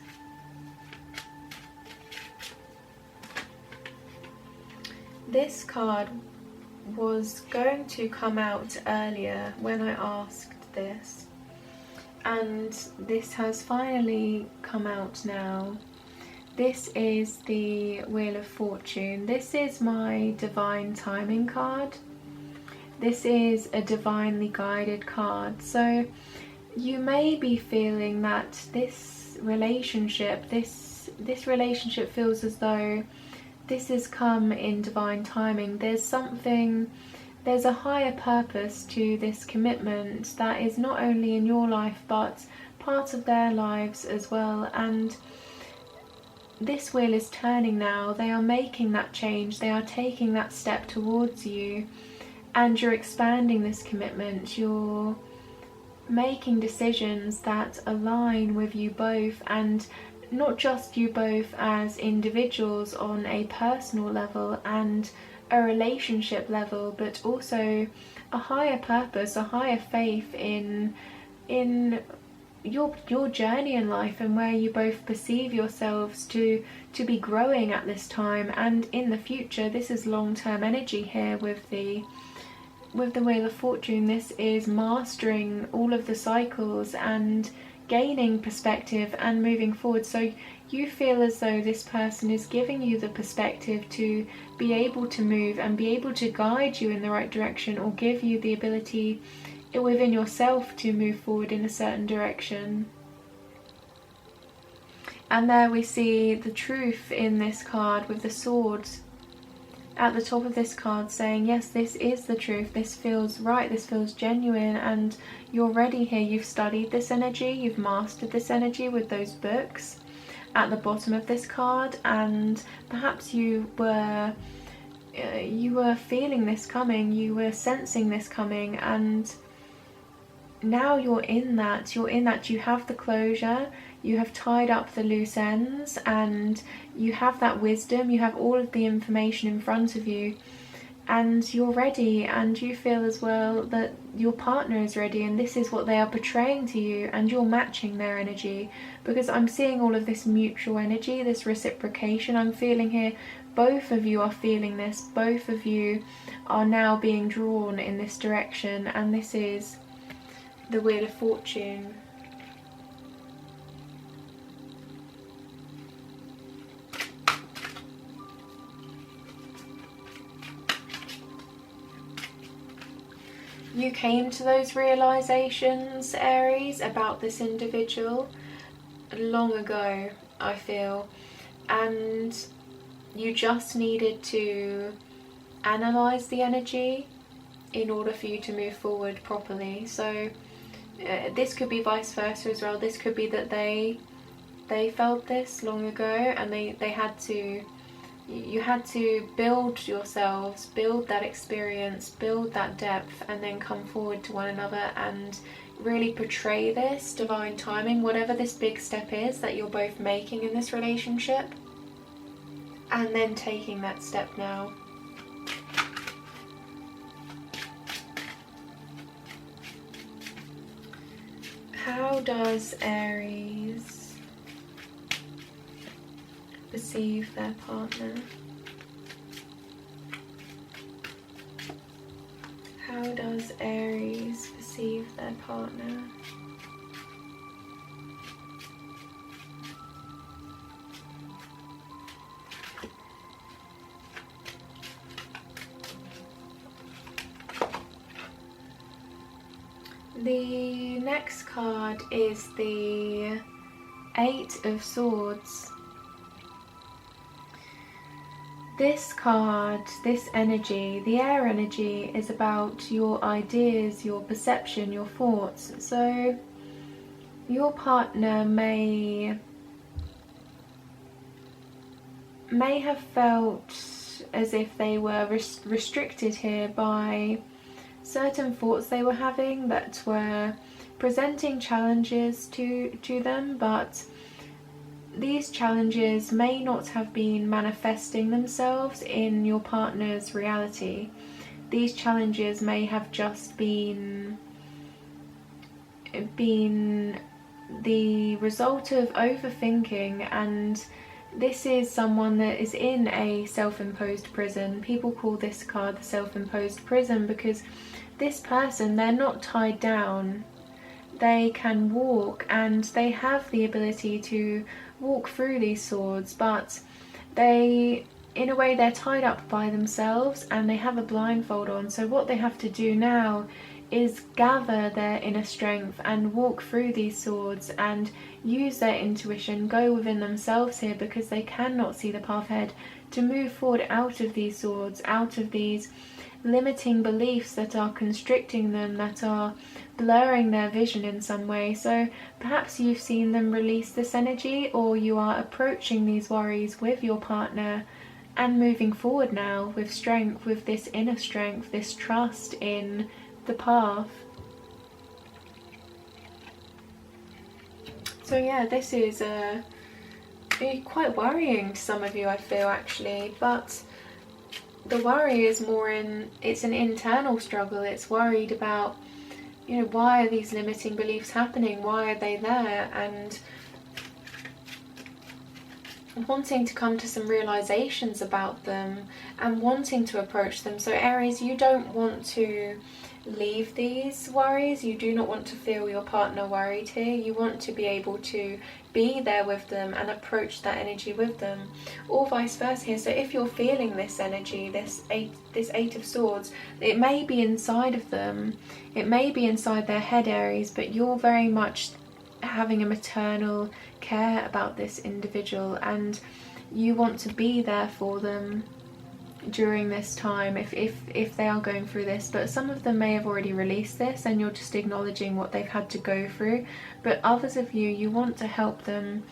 This card was going to come out earlier when I asked this, and this has finally come out now. This is the Wheel of Fortune. This is my divine timing card. This is a divinely guided card. So you may be feeling that this relationship feels as though this has come in divine timing. There's a higher purpose to this commitment that is not only in your life but part of their lives as well. And this wheel is turning now. They are making that change. They are taking that step towards you, and you're expanding this commitment. You're making decisions that align with you both, and not just you both as individuals on a personal level and a relationship level, but also a higher purpose, a higher faith in your journey in life, and where you both perceive yourselves to be growing at this time and in the future. This is long-term energy here with the Wheel of Fortune. This is mastering all of the cycles and gaining perspective and moving forward. So you feel as though this person is giving you the perspective to be able to move and be able to guide you in the right direction, or give you the ability within yourself to move forward in a certain direction. And there we see the truth in this card with the swords at the top of this card, saying yes, this is the truth, this feels right, this feels genuine, and you're ready here. You've studied this energy, you've mastered this energy with those books at the bottom of this card, and perhaps you were feeling this coming, you were sensing this coming, and now you're in that, you have the closure, you have tied up the loose ends, and you have that wisdom, you have all of the information in front of you, and you're ready. And you feel as well that your partner is ready, and this is what they are portraying to you, and you're matching their energy, because I'm seeing all of this mutual energy, this reciprocation. I'm feeling here both of you are feeling this, both of you are now being drawn in this direction, and this is the Wheel of Fortune. You came to those realizations, Aries, about this individual long ago, I feel, and you just needed to analyze the energy in order for you to move forward properly. So this could be vice versa as well. This could be that they felt this long ago, and they had to You had to build yourselves, build that experience, build that depth, and then come forward to one another and really portray this divine timing, whatever this big step is that you're both making in this relationship, and then taking that step now. How does Aries perceive their partner? How does Aries perceive their partner? The next card is the Eight of Swords. This card, this energy, the air energy, is about your ideas, your perception, your thoughts. So your partner may have felt as if they were restricted here by certain thoughts they were having that were presenting challenges to them, but these challenges may not have been manifesting themselves in your partner's reality. These challenges may have just been the result of overthinking, and this is someone that is in a self-imposed prison. People call this card the self-imposed prison because this person, they're not tied down. They can walk and they have the ability to walk through these swords, but they, in a way, they're tied up by themselves and they have a blindfold on. So what they have to do now is gather their inner strength and walk through these swords and use their intuition, go within themselves here, because they cannot see the path ahead, to move forward out of these swords, out of these limiting beliefs that are constricting them, that are blurring their vision in some way. So perhaps you've seen them release this energy, or you are approaching these worries with your partner and moving forward now with strength, with this inner strength, this trust in the path. So yeah, this is quite worrying to some of you, I feel, actually, but the worry is more it's an internal struggle. It's worried about, why are these limiting beliefs happening? Why are they there? And wanting to come to some realizations about them and wanting to approach them. So Aries, you don't want to leave these worries. You do not want to feel your partner worried here. You want to be able to be there with them and approach that energy with them, or vice versa here. So if you're feeling this energy, this Eight of Swords, it may be inside of them, it may be inside their head, Aries, but you're very much having a maternal care about this individual and you want to be there for them during this time if they are going through this. But some of them may have already released this and you're just acknowledging what they've had to go through, but others of you want to help them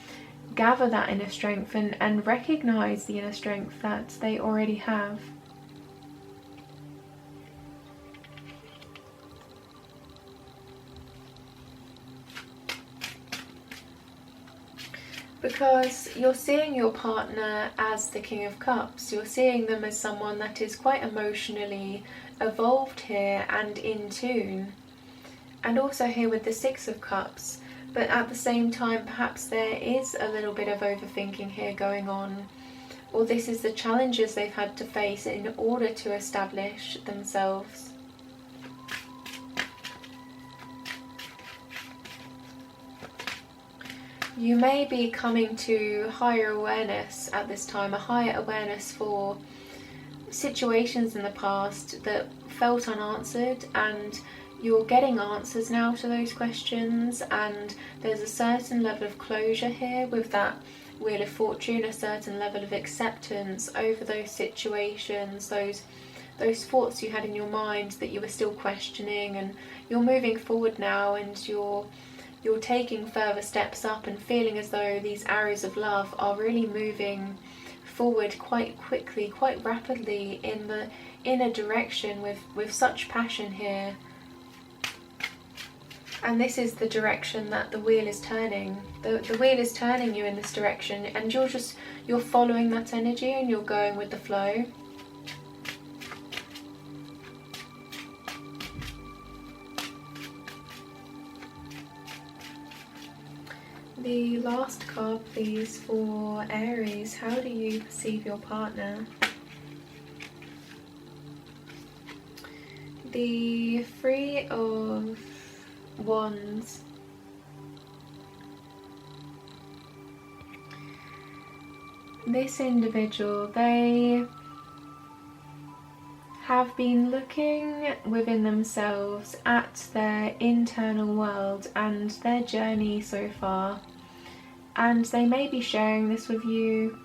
gather that inner strength and recognize the inner strength that they already have. Because you're seeing your partner as the King of Cups. You're seeing them as someone that is quite emotionally evolved here and in tune. And also here with the Six of Cups. But at the same time, perhaps there is a little bit of overthinking here going on. Or this is the challenges they've had to face in order to establish themselves. You may be coming to higher awareness at this time, a higher awareness for situations in the past that felt unanswered, and you're getting answers now to those questions, and there's a certain level of closure here with that Wheel of Fortune, a certain level of acceptance over those situations, those thoughts you had in your mind that you were still questioning, and you're moving forward now and you're taking further steps up and feeling as though these arrows of love are really moving forward quite quickly, quite rapidly in a direction with such passion here. And this is the direction that the wheel is turning. The wheel is turning you in this direction, and you're following that energy and you're going with the flow. The last card, please, for Aries. How do you perceive your partner? The Three of Wands. This individual, they have been looking within themselves at their internal world and their journey so far, and they may be sharing this with you,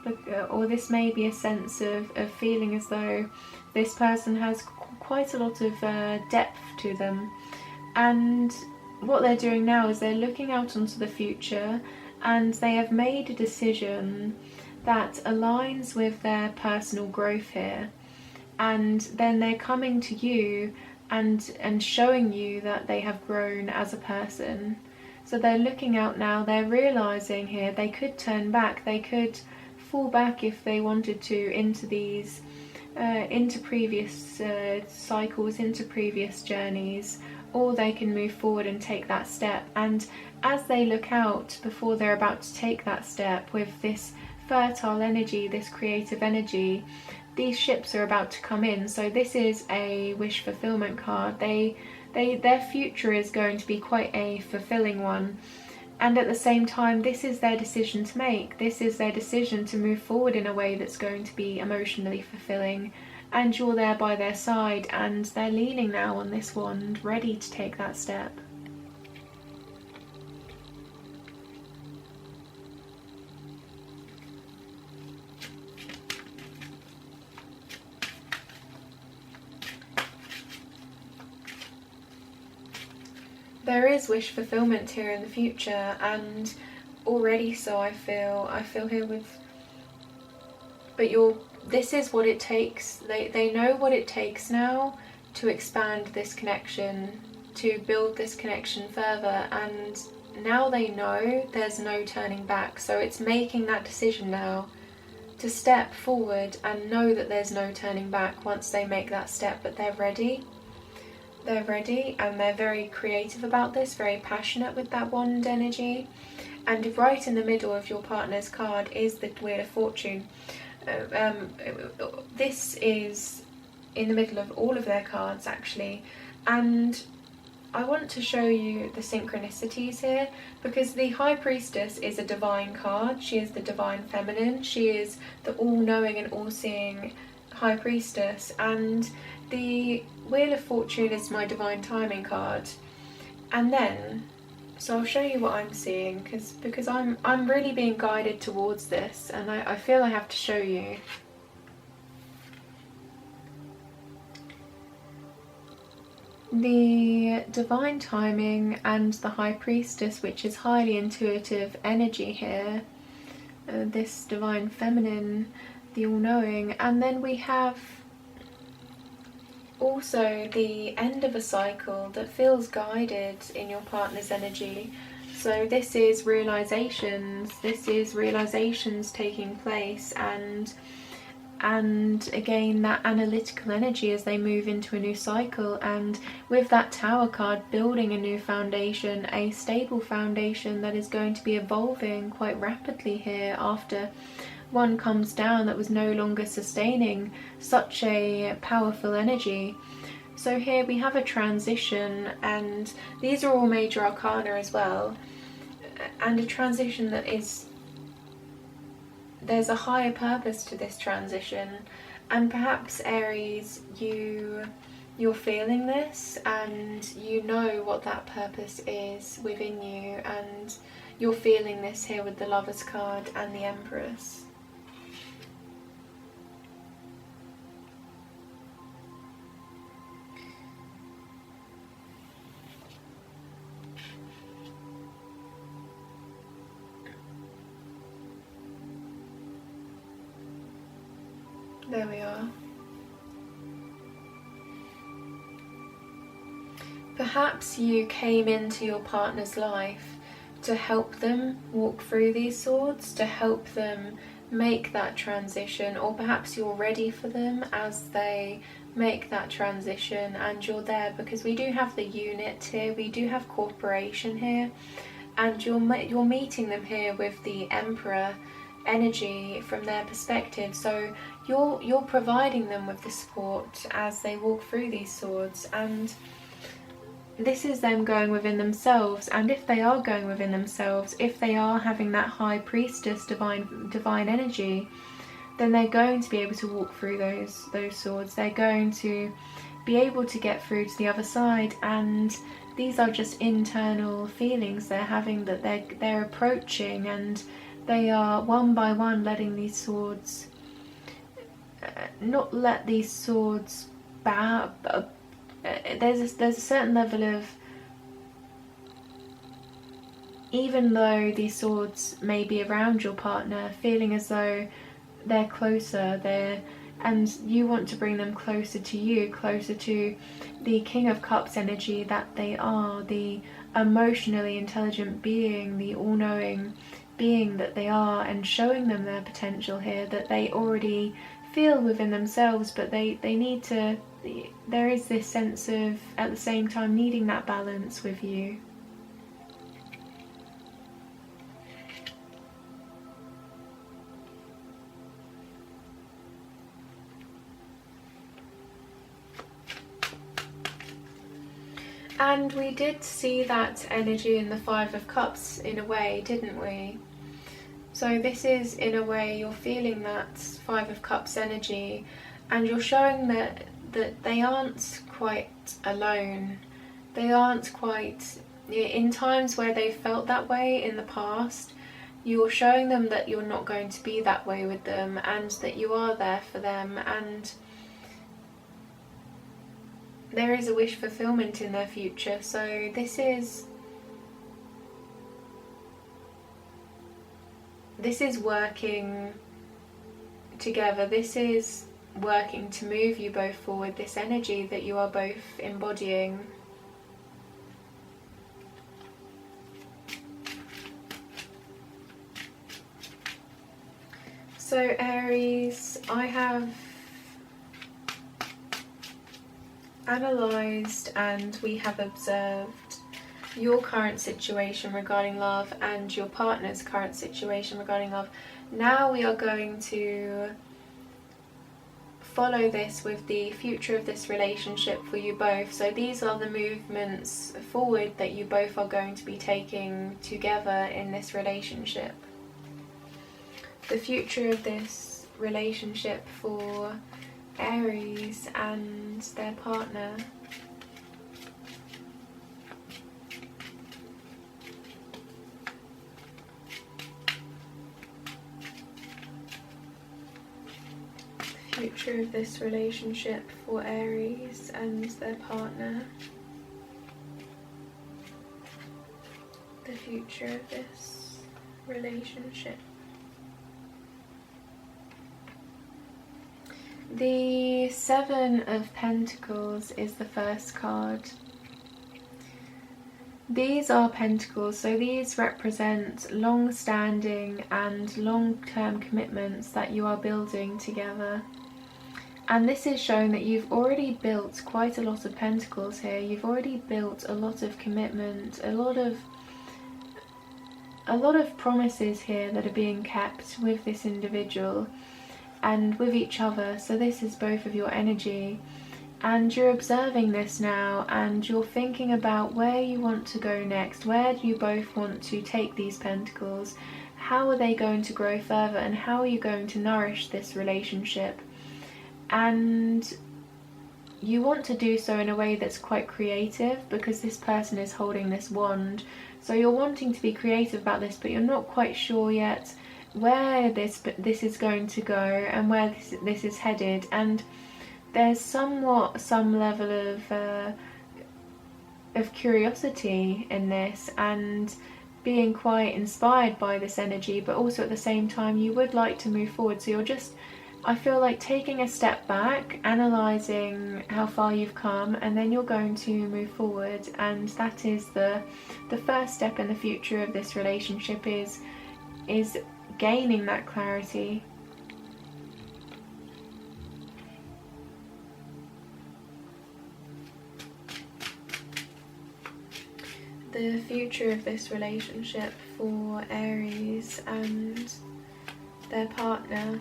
or this may be a sense of feeling as though this person has quite a lot of depth to them. And what they're doing now is they're looking out onto the future, and they have made a decision that aligns with their personal growth here. And then they're coming to you and showing you that they have grown as a person. So they're looking out now, they're realizing here they could turn back, they could fall back if they wanted to into these into previous cycles, into previous journeys, or they can move forward and take that step. And as they look out before they're about to take that step with this fertile energy, this creative energy, these ships are about to come in. So this is a wish fulfillment card. Their future is going to be quite a fulfilling one, and at the same time this is their decision to make. This is their decision to move forward in a way that's going to be emotionally fulfilling, and you're there by their side, and they're leaning now on this wand, ready to take that step. There is wish fulfillment here in the future, and already so I feel here with, but this is what it takes. They know what it takes now to expand this connection, to build this connection further, and now they know there's no turning back. So it's making that decision now to step forward and know that there's no turning back once they make that step, but they're ready. They're ready, and they're very creative about this, very passionate with that wand energy. And right in the middle of your partner's card is the Wheel of Fortune. This is in the middle of all of their cards actually, and I want to show you the synchronicities here, because the High Priestess is a divine card. She is the divine feminine. She is the all-knowing and all-seeing High Priestess, and the Wheel of Fortune is my divine timing card. And then, so I'll show you what I'm seeing, because I'm really being guided towards this, and I feel I have to show you. The divine timing and the High Priestess, which is highly intuitive energy here, this divine feminine, the all-knowing, and then we have also the end of a cycle that feels guided in your partner's energy. So this is realizations taking place, and again that analytical energy as they move into a new cycle, and with that Tower card, building a new foundation, a stable foundation that is going to be evolving quite rapidly here after one comes down that was no longer sustaining such a powerful energy. So here we have a transition, and these are all major arcana as well, and a transition that is, there's a higher purpose to this transition. And perhaps Aries, you're feeling this, and you know what that purpose is within you, and you're feeling this here with the Lovers card and the Empress. There we are. Perhaps you came into your partner's life to help them walk through these swords, to help them make that transition, or perhaps you're ready for them as they make that transition and you're there, because we do have the unit here, we do have corporation here, and you're meeting them here with the Emperor energy from their perspective. So you're providing them with the support as they walk through these swords, and this is them going within themselves. And if they are going within themselves, if they are having that high priestess divine energy, then they're going to be able to walk through those swords. They're going to be able to get through to the other side, and these are just internal feelings they're having, that they're approaching, and they are one by one letting these swords not let these swords bow. There's a certain level of, even though these swords may be around your partner, feeling as though they're closer, and you want to bring them closer to you, closer to the King of Cups energy that they are, the emotionally intelligent being, the all-knowing being that they are, and showing them their potential here that they already feel within themselves, but they need to, there is this sense of, at the same time, needing that balance with you. And we did see that energy in the Five of Cups in a way, didn't we? So this is, in a way, you're feeling that Five of Cups energy, and you're showing that they aren't quite alone. They aren't quite, in times where they felt that way in the past, you're showing them that you're not going to be that way with them, and that you are there for them, and there is a wish fulfillment in their future. So this is working together. This is working to move you both forward, this energy that you are both embodying. So Aries, I have analysed and we have observed your current situation regarding love and your partner's current situation regarding love. Now we are going to follow this with the future of this relationship for you both. So these are the movements forward that you both are going to be taking together in this relationship. The future of this relationship for Aries and their partner. Future of this relationship for Aries and their partner. The future of this relationship. The Seven of Pentacles is the first card. These are pentacles, so these represent long-standing and long-term commitments that you are building together. And this is showing that you've already built quite a lot of pentacles here. You've already built a lot of commitment, a lot of promises here that are being kept with this individual and with each other. So this is both of your energy, and you're observing this now, and you're thinking about where you want to go next. Where do you both want to take these pentacles? How are they going to grow further, and how are you going to nourish this relationship? And you want to do so in a way that's quite creative, because this person is holding this wand. So you're wanting to be creative about this, but you're not quite sure yet where this is going to go and where this is headed. And there's some level of curiosity in this, and being quite inspired by this energy, but also at the same time you would like to move forward. So you're just I feel like taking a step back, analysing how far you've come, and then you're going to move forward. And that is the first step in the future of this relationship, is gaining that clarity. The future of this relationship for Aries and their partner.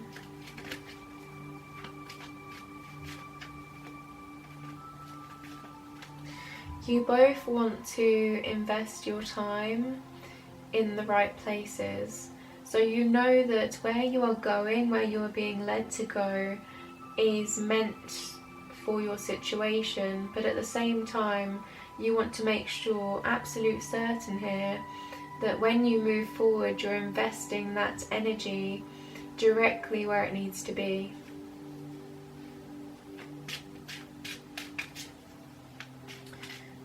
You both want to invest your time in the right places. So you know that where you are going, where you are being led to go, is meant for your situation, but at the same time you want to make sure, absolute certain here, that when you move forward you're investing that energy directly where it needs to be.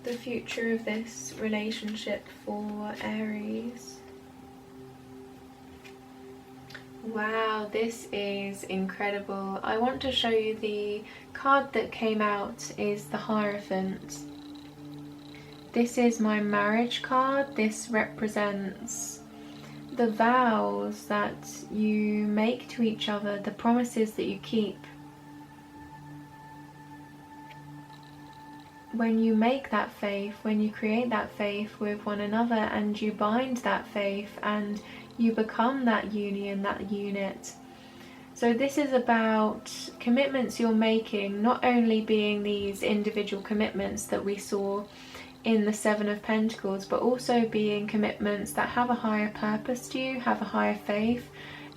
The future of this relationship for Aries. Wow, this is incredible. I want to show you the card that came out is the Hierophant. This is my marriage card. This represents the vows that you make to each other, the promises that you keep. When you make that faith, when you create that faith with one another and you bind that faith and you become that union, that unit. So this is about commitments you're making, not only being these individual commitments that we saw in the Seven of Pentacles, but also being commitments that have a higher purpose to you, have a higher faith.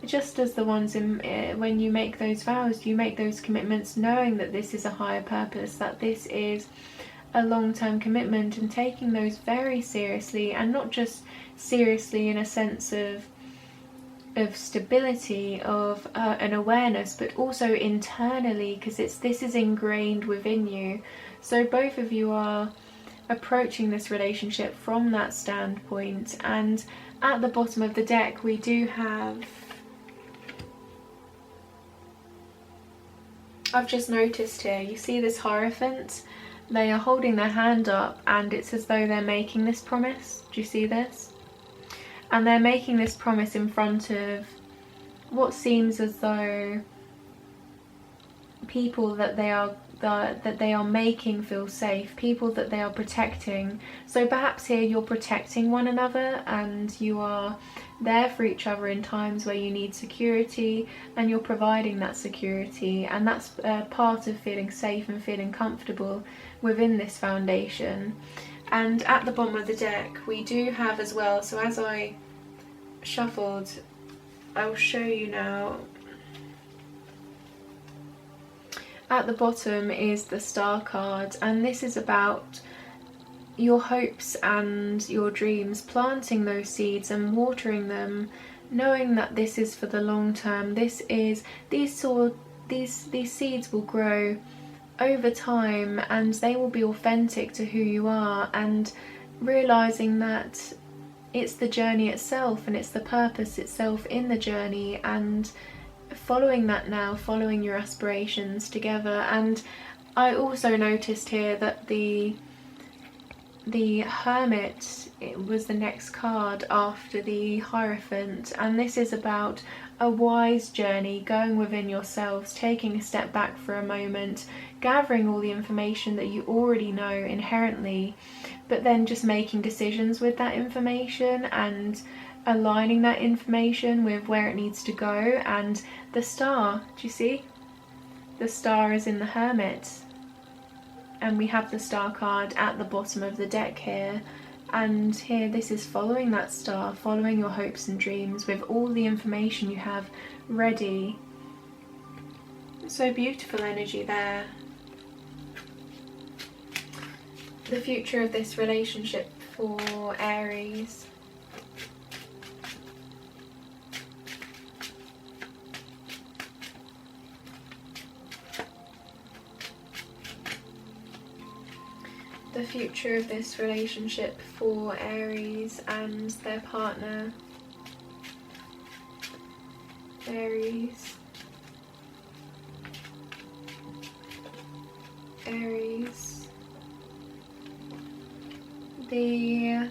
Just as the ones in when you make those vows, you make those commitments knowing that this is a higher purpose, that this is a long-term commitment, and taking those very seriously, and not just seriously in a sense of stability, of an awareness, but also internally, because this is ingrained within you. So both of you are approaching this relationship from that standpoint. And at the bottom of the deck we do have, I've just noticed here, you see this Hierophant? They are holding their hand up and it's as though they're making this promise. Do you see this? And they're making this promise in front of what seems as though people that they are making feel safe, people that they are protecting. So perhaps here you're protecting one another and you are there for each other in times where you need security, and you're providing that security, and that's part of feeling safe and feeling comfortable within this foundation. And at the bottom of the deck we do have as well, so as I shuffled, I'll show you now. At the bottom is the Star card, and this is about your hopes and your dreams, planting those seeds and watering them, knowing that this is for the long term. These seeds will grow over time and they will be authentic to who you are, and realizing that it's the journey itself and it's the purpose itself in the journey, and following that now, following your aspirations together. And I also noticed here that the Hermit, it was the next card after the Hierophant, and this is about a wise journey, going within yourselves, taking a step back for a moment, gathering all the information that you already know inherently, but then just making decisions with that information and aligning that information with where it needs to go. And the Star, do you see? The Star is in the Hermit, and we have the Star card at the bottom of the deck here. And here this is following that star, following your hopes and dreams with all the information you have ready. So beautiful energy there. The future of this relationship for Aries. The future of this relationship for Aries and their partner. Aries. Aries. The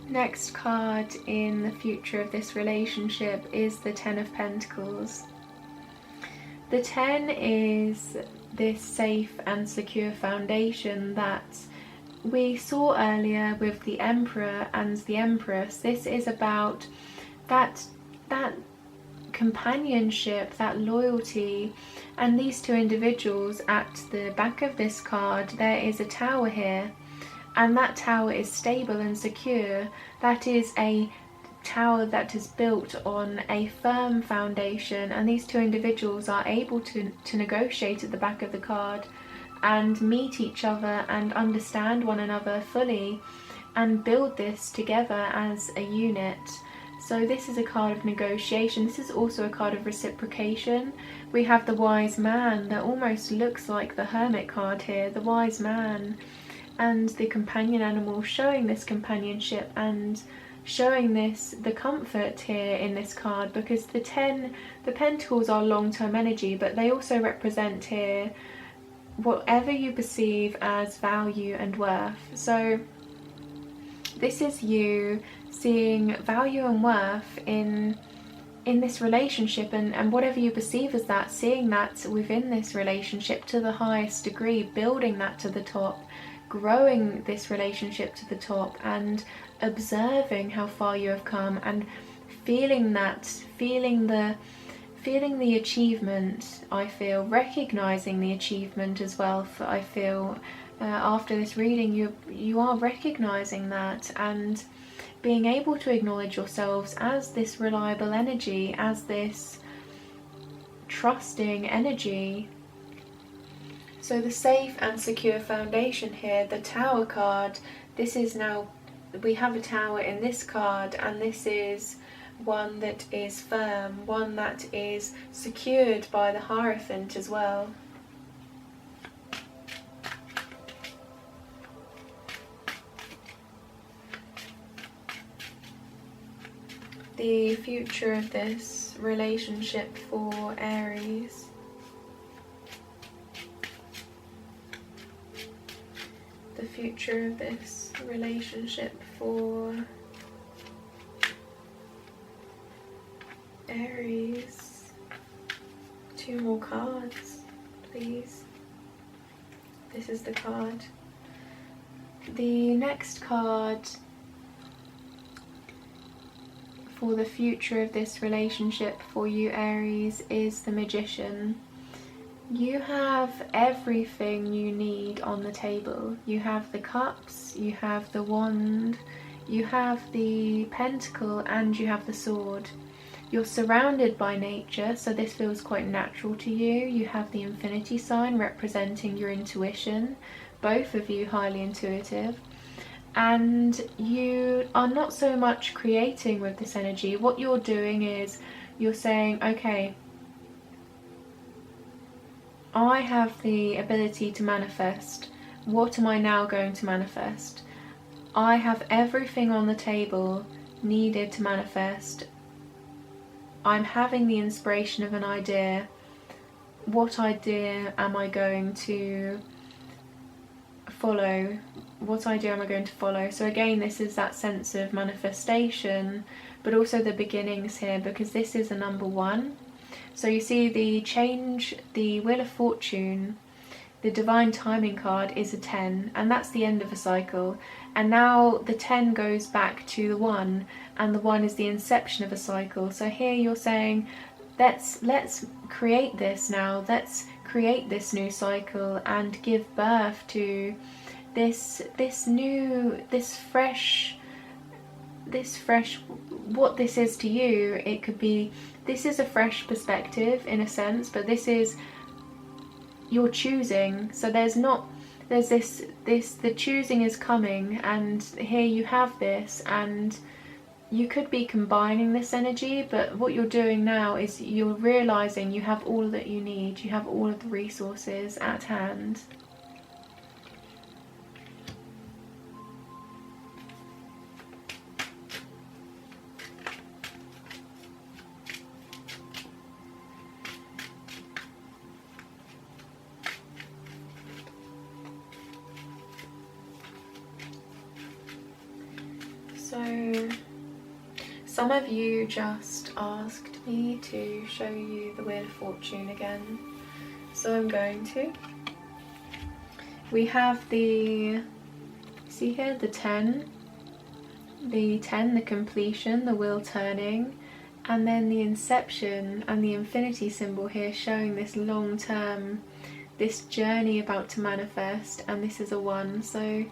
next card in the future of this relationship is the Ten of Pentacles. The 10 is this safe and secure foundation that we saw earlier with the Emperor and the Empress. This is about that companionship, that loyalty, and these two individuals. At the back of this card there is a tower here, and that tower is stable and secure. That is a tower that is built on a firm foundation, and these two individuals are able to negotiate at the back of the card and meet each other and understand one another fully and build this together as a unit. So this is a card of negotiation. This is also a card of reciprocation. We have the Wise Man that almost looks like the Hermit card here, the Wise Man, and the companion animal, showing this companionship and showing this, the comfort here in this card, because the Pentacles are long-term energy, but they also represent here whatever you perceive as value and worth. So this is you seeing value and worth in this relationship, and whatever you perceive as that, seeing that within this relationship to the highest degree, building that to the top, growing this relationship to the top, and observing how far you have come, and feeling that, feeling the achievement. I feel recognizing the achievement as well. I feel after this reading you are recognizing that and being able to acknowledge yourselves as this reliable energy, as this trusting energy. So the safe and secure foundation here, the Tower card, this is now, we have a tower in this card, and this is one that is firm, one that is secured by the Hierophant as well. The future of this relationship for Aries. The future of this relationship for Aries. 2 more cards, please. This is the card. The next card for the future of this relationship for you, Aries, is the Magician. You have everything you need on the table. You have the cups, you have the wand, you have the pentacle, and you have the sword. You're surrounded by nature, so this feels quite natural to you. You have the infinity sign representing your intuition, both of you highly intuitive. And you are not so much creating with this energy. What you're doing is you're saying, okay, I have the ability to manifest. What am I now going to manifest? I have everything on the table needed to manifest. I'm having the inspiration of an idea. What idea am I going to follow? What idea am I going to follow? So again, this is that sense of manifestation, but also the beginnings here, because this is a number 1. So you see the change, the Wheel of Fortune, the Divine Timing card is a 10, and that's the end of a cycle. And now the 10 goes back to the 1, and the 1 is the inception of a cycle. So here you're saying, let's create this now, let's create this new cycle and give birth to this fresh, what this is to you. It could be, this is a fresh perspective in a sense, but this is your choosing. So there's this, the choosing is coming, and here you have this, and you could be combining this energy, but what you're doing now is you're realizing you have all that you need, you have all of the resources at hand. some of you just asked me to show you the Wheel of Fortune again, so I'm going to. We have the, see here, the 10, the completion, the wheel turning, and then the inception and the infinity symbol here showing this long term, this journey about to manifest, and this is a 1, so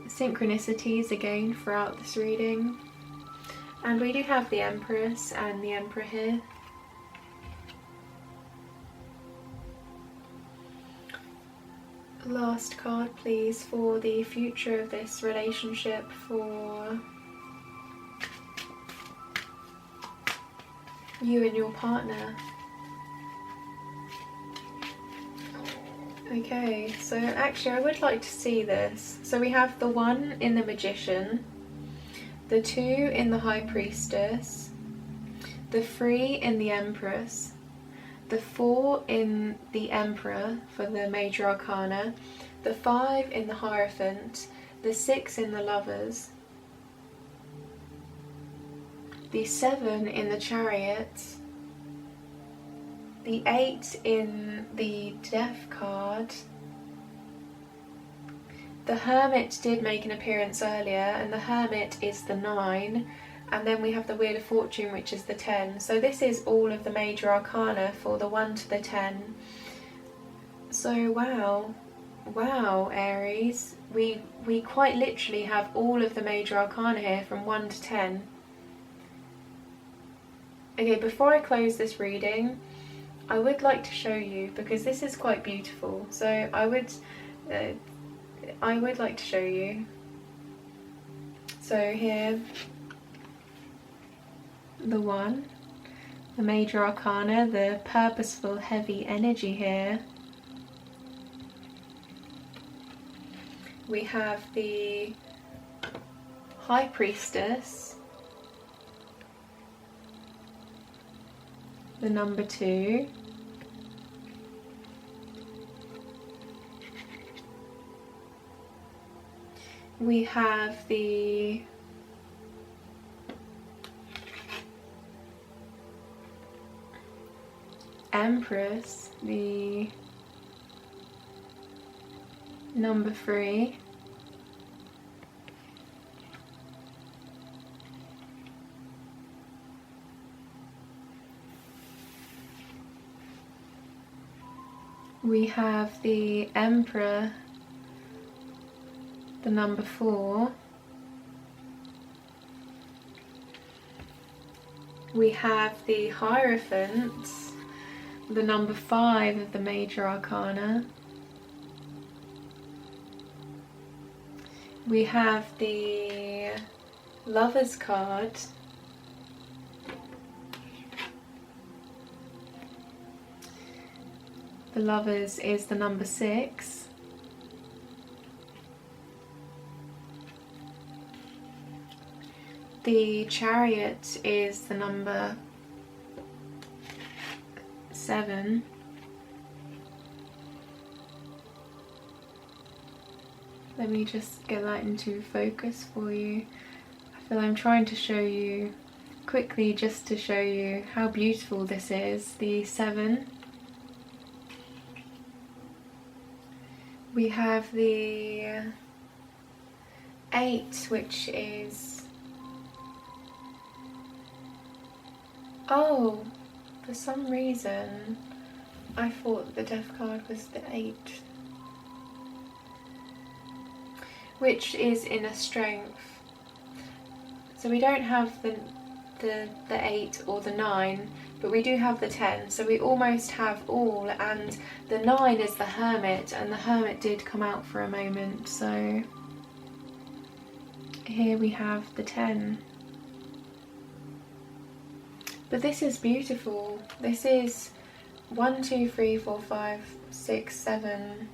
synchronicities again throughout this reading. And we do have the Empress and the Emperor here. Last card please for the future of this relationship for you and your partner. Okay, so actually I would like to see this. So we have the 1 in the Magician, the 2 in the High Priestess, the 3 in the Empress, the 4 in the Emperor for the Major Arcana, the 5 in the Hierophant, the 6 in the Lovers, the 7 in the Chariot, the 8 in the Death card. The Hermit did make an appearance earlier, and the Hermit is the 9, and then we have the Wheel of Fortune, which is the 10. So this is all of the Major Arcana for the 1 to the 10. So wow Aries, we quite literally have all of the Major Arcana here from 1 to 10. Okay, before I close this reading, I would like to show you, because this is quite beautiful, so I would like to show you. So here, the 1, the Major Arcana, the purposeful heavy energy here. We have the High Priestess, the number 2, we have the Empress, the number 3, we have the Emperor, the number 4, we have the Hierophant, the number 5 of the Major Arcana, we have the Lovers card, the Lovers is the number 6, the Chariot is the number 7, let me just get that into focus for you. I feel I'm trying to show you quickly, just to show you how beautiful this is. The 7, we have the 8, which is, oh, for some reason I thought the Death card was the 8, which is Inner Strength. So we don't have the 8 or the 9, but we do have the 10, so we almost have all, and the 9 is the Hermit, and the Hermit did come out for a moment, so here we have the 10. But this is beautiful. This is 1, 2, 3, 4, 5, 6, 7,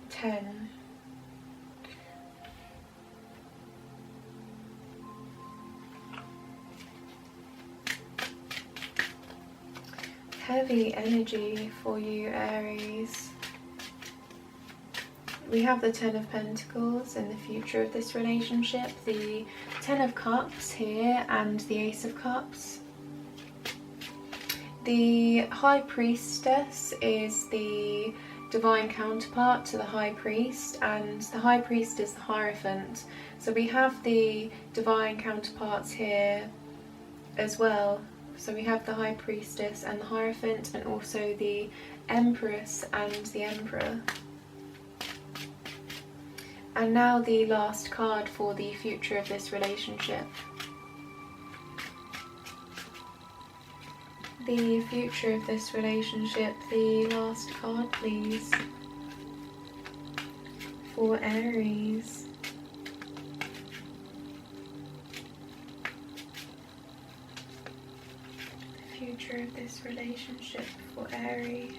10. Heavy energy for you, Aries. we have the Ten of Pentacles in the future of this relationship, the Ten of Cups here, and the Ace of Cups. The High Priestess is the divine counterpart to the High Priest, and the High Priest is the Hierophant. So we have the divine counterparts here as well. So we have the High Priestess and the Hierophant, and also the Empress and the Emperor. And now the last card for the future of this relationship. The future of this relationship, the last card please, for Aries. The future of this relationship for Aries.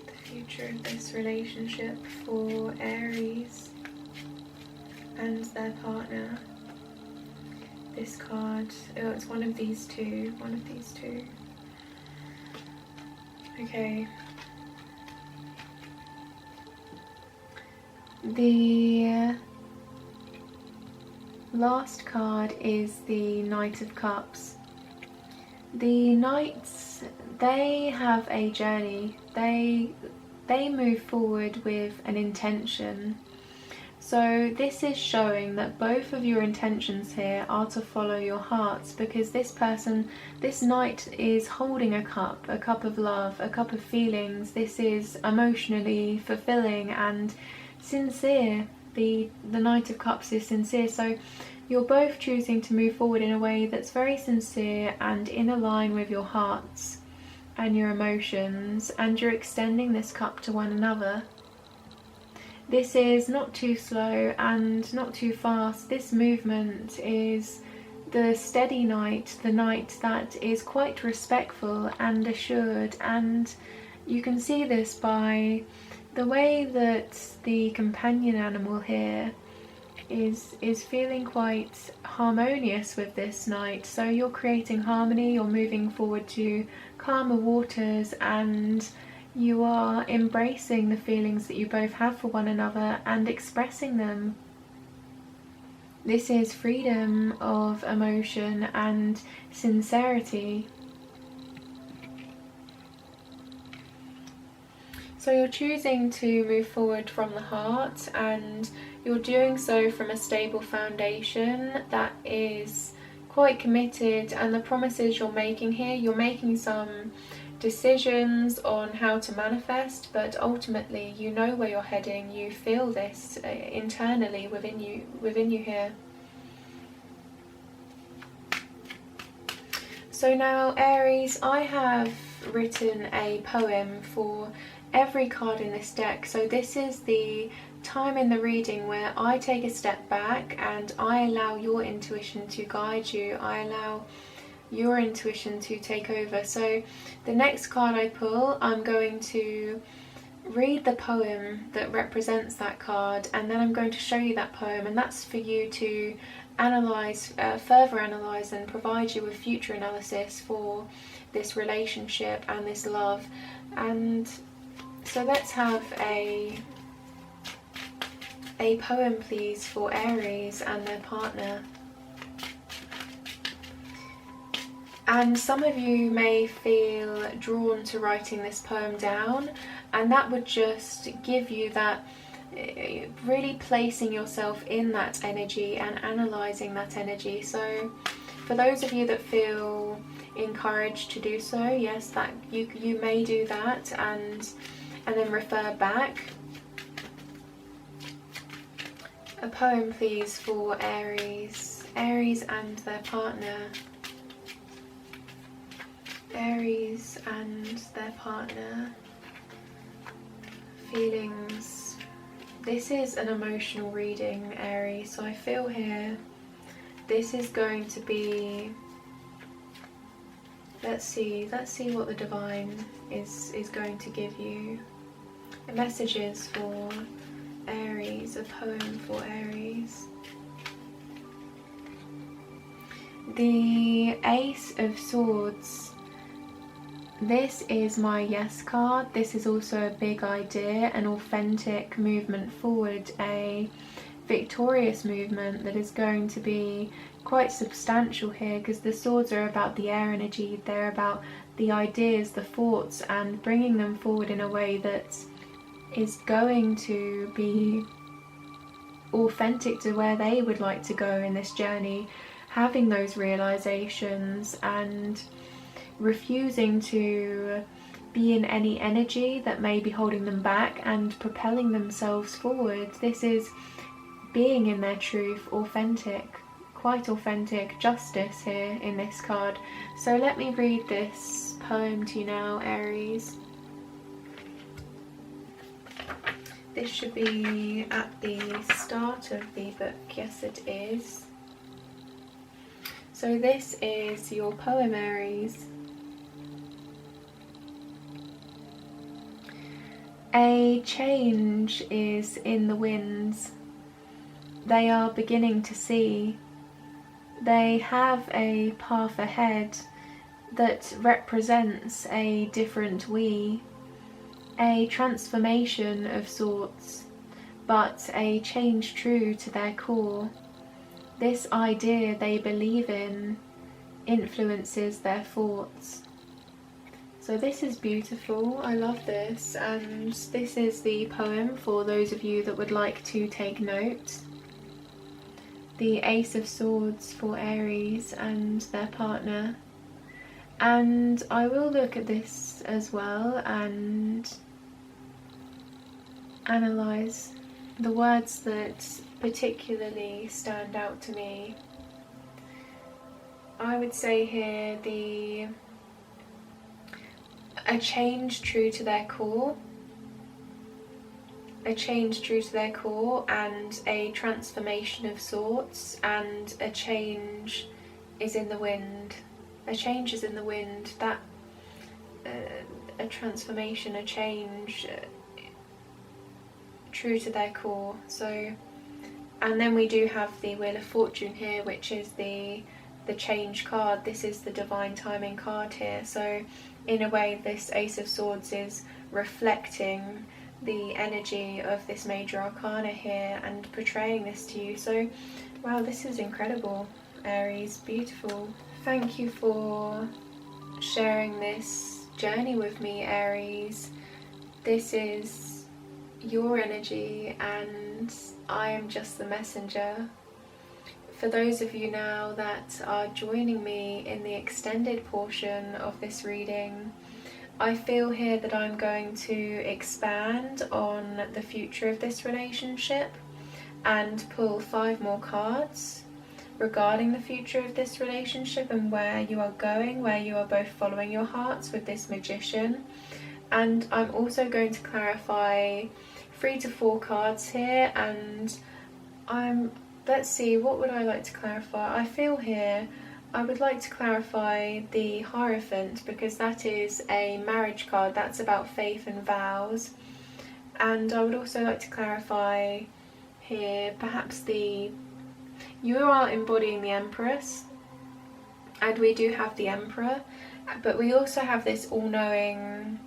The future of this relationship for Aries and their partner. This card, oh, it's one of these two, Okay. The last card is the Knight of Cups. The Knights, they have a journey. They move forward with an intention. So this is showing that both of your intentions here are to follow your hearts, because this person, this knight, is holding a cup of love, a cup of feelings. This is emotionally fulfilling and sincere. The Knight of Cups is sincere. So you're both choosing to move forward in a way that's very sincere and in line with your hearts and your emotions, and you're extending this cup to one another. This is not too slow and not too fast. This movement is the steady knight, the knight that is quite respectful and assured, and you can see this by the way that the companion animal here is feeling quite harmonious with this knight. So you're creating harmony, you're moving forward to calmer waters, and you are embracing the feelings that you both have for one another and expressing them. This is freedom of emotion and sincerity. So you're choosing to move forward from the heart, and you're doing so from a stable foundation that is quite committed. And the promises you're making here, you're making some decisions on how to manifest, but ultimately you know where you're heading. You feel this internally within you here. So now Aries, I have written a poem for every card in this deck. So this is the time in the reading where I take a step back and I allow your intuition to guide you. I allow your intuition to take over. So the next card I pull, I'm going to read the poem that represents that card, and then I'm going to show you that poem, and that's for you to analyze, further analyze, and provide you with future analysis for this relationship and this love. And so let's have a poem please for Aries and their partner. And some of you may feel drawn to writing this poem down, and that would just give you that, really placing yourself in that energy and analysing that energy. So for those of you that feel encouraged to do so, yes, that you may do that, and then refer back. A poem please for Aries and their partner. Aries and their partner. Feelings. This is an emotional reading, Aries, so I feel here this is going to be, let's see what the divine is going to give you. The messages for Aries, a poem for Aries. The Ace of Swords. This is my yes card. This is also a big idea, an authentic movement forward, a victorious movement that is going to be quite substantial here, because the swords are about the air energy. They're about the ideas, the thoughts, and bringing them forward in a way that is going to be authentic to where they would like to go in this journey, having those realizations and refusing to be in any energy that may be holding them back and propelling themselves forward. This is being in their truth, authentic, quite authentic justice here in this card. So let me read this poem to you now, Aries. This should be at the start of the book. Yes, it is. So this is your poem, Aries. A change is in the winds. They are beginning to see. They have a path ahead that represents a different we. A transformation of sorts, but a change true to their core. This idea they believe in influences their thoughts. So this is beautiful, I love this, and this is the poem for those of you that would like to take note. The Ace of Swords for Aries and their partner. And I will look at this as well and analyse the words that particularly stand out to me. I would say here a change true to their core, a change true to their core, and a transformation of sorts, and a change is in the wind. A change is in the wind. That a transformation, a change, true to their core. So, and then we do have the Wheel of Fortune here, which is the change card. This is the divine timing card here. So in a way, this Ace of Swords is reflecting the energy of this major arcana here and portraying this to you. So wow, this is incredible, Aries, beautiful. Thank you for sharing this journey with me, Aries. This is your energy and I am just the messenger. For those of you now that are joining me in the extended portion of this reading, I feel here that I'm going to expand on the future of this relationship and pull 5 more cards regarding the future of this relationship and where you are going, where you are both following your hearts with this Magician. And I'm also going to clarify 3 to 4 cards here, and let's see, what would I like to clarify? I feel here I would like to clarify the Hierophant, because that is a marriage card. That's about faith and vows. And I would also like to clarify here perhaps you are embodying the Empress, and we do have the Emperor, but we also have this all-knowing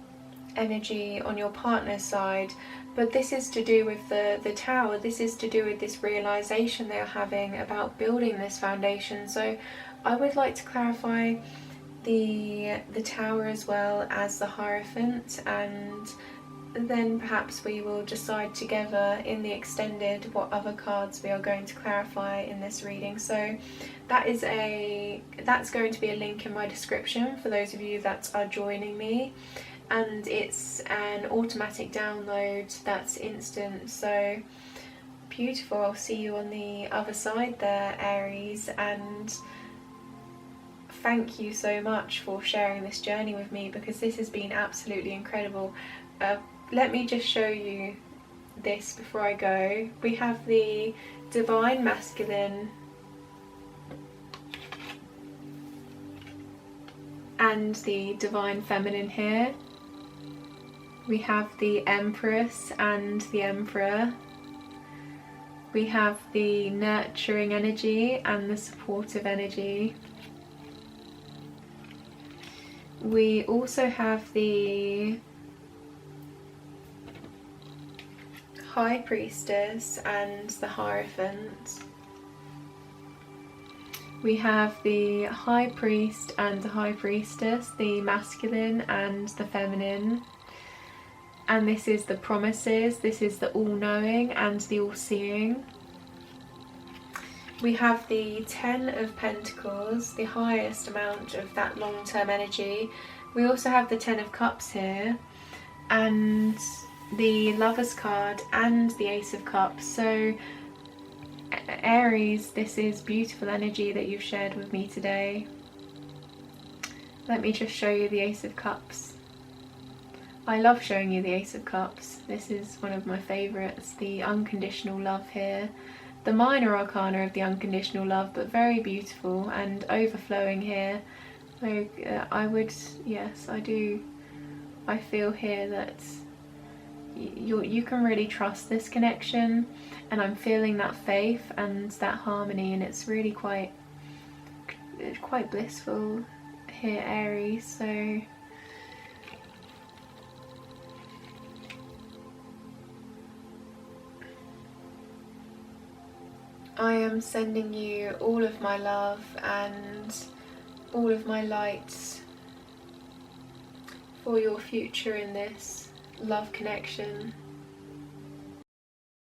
energy on your partner's side. But this is to do with the Tower. This is to do with this realization they're having about building this foundation. So I would like to clarify the Tower as well as the Hierophant, and then perhaps we will decide together in the extended what other cards we are going to clarify in this reading. So that's going to be a link in my description for those of you that are joining me. And it's an automatic download that's instant, so beautiful. I'll see you on the other side there, Aries, and thank you so much for sharing this journey with me, because this has been absolutely incredible. Let me just show you this before I go. We have the Divine Masculine and the Divine Feminine here. We have the Empress and the Emperor. We have the nurturing energy and the supportive energy. We also have the High Priestess and the Hierophant. We have the High Priest and the High Priestess, the masculine and the feminine. And this is the promises, this is the all-knowing and the all-seeing. We have the 10 of Pentacles, the highest amount of that long-term energy. We also have the 10 of Cups here, and the Lovers card and the Ace of Cups. So Aries, this is beautiful energy that you've shared with me today. Let me just show you the Ace of Cups. I love showing you the Ace of Cups. This is one of my favourites, the unconditional love here. The minor arcana of the unconditional love, but very beautiful and overflowing here. So yes, I do. I feel here that you can really trust this connection, and I'm feeling that faith and that harmony, and it's really quite blissful here, Aries. So I am sending you all of my love and all of my light for your future in this love connection.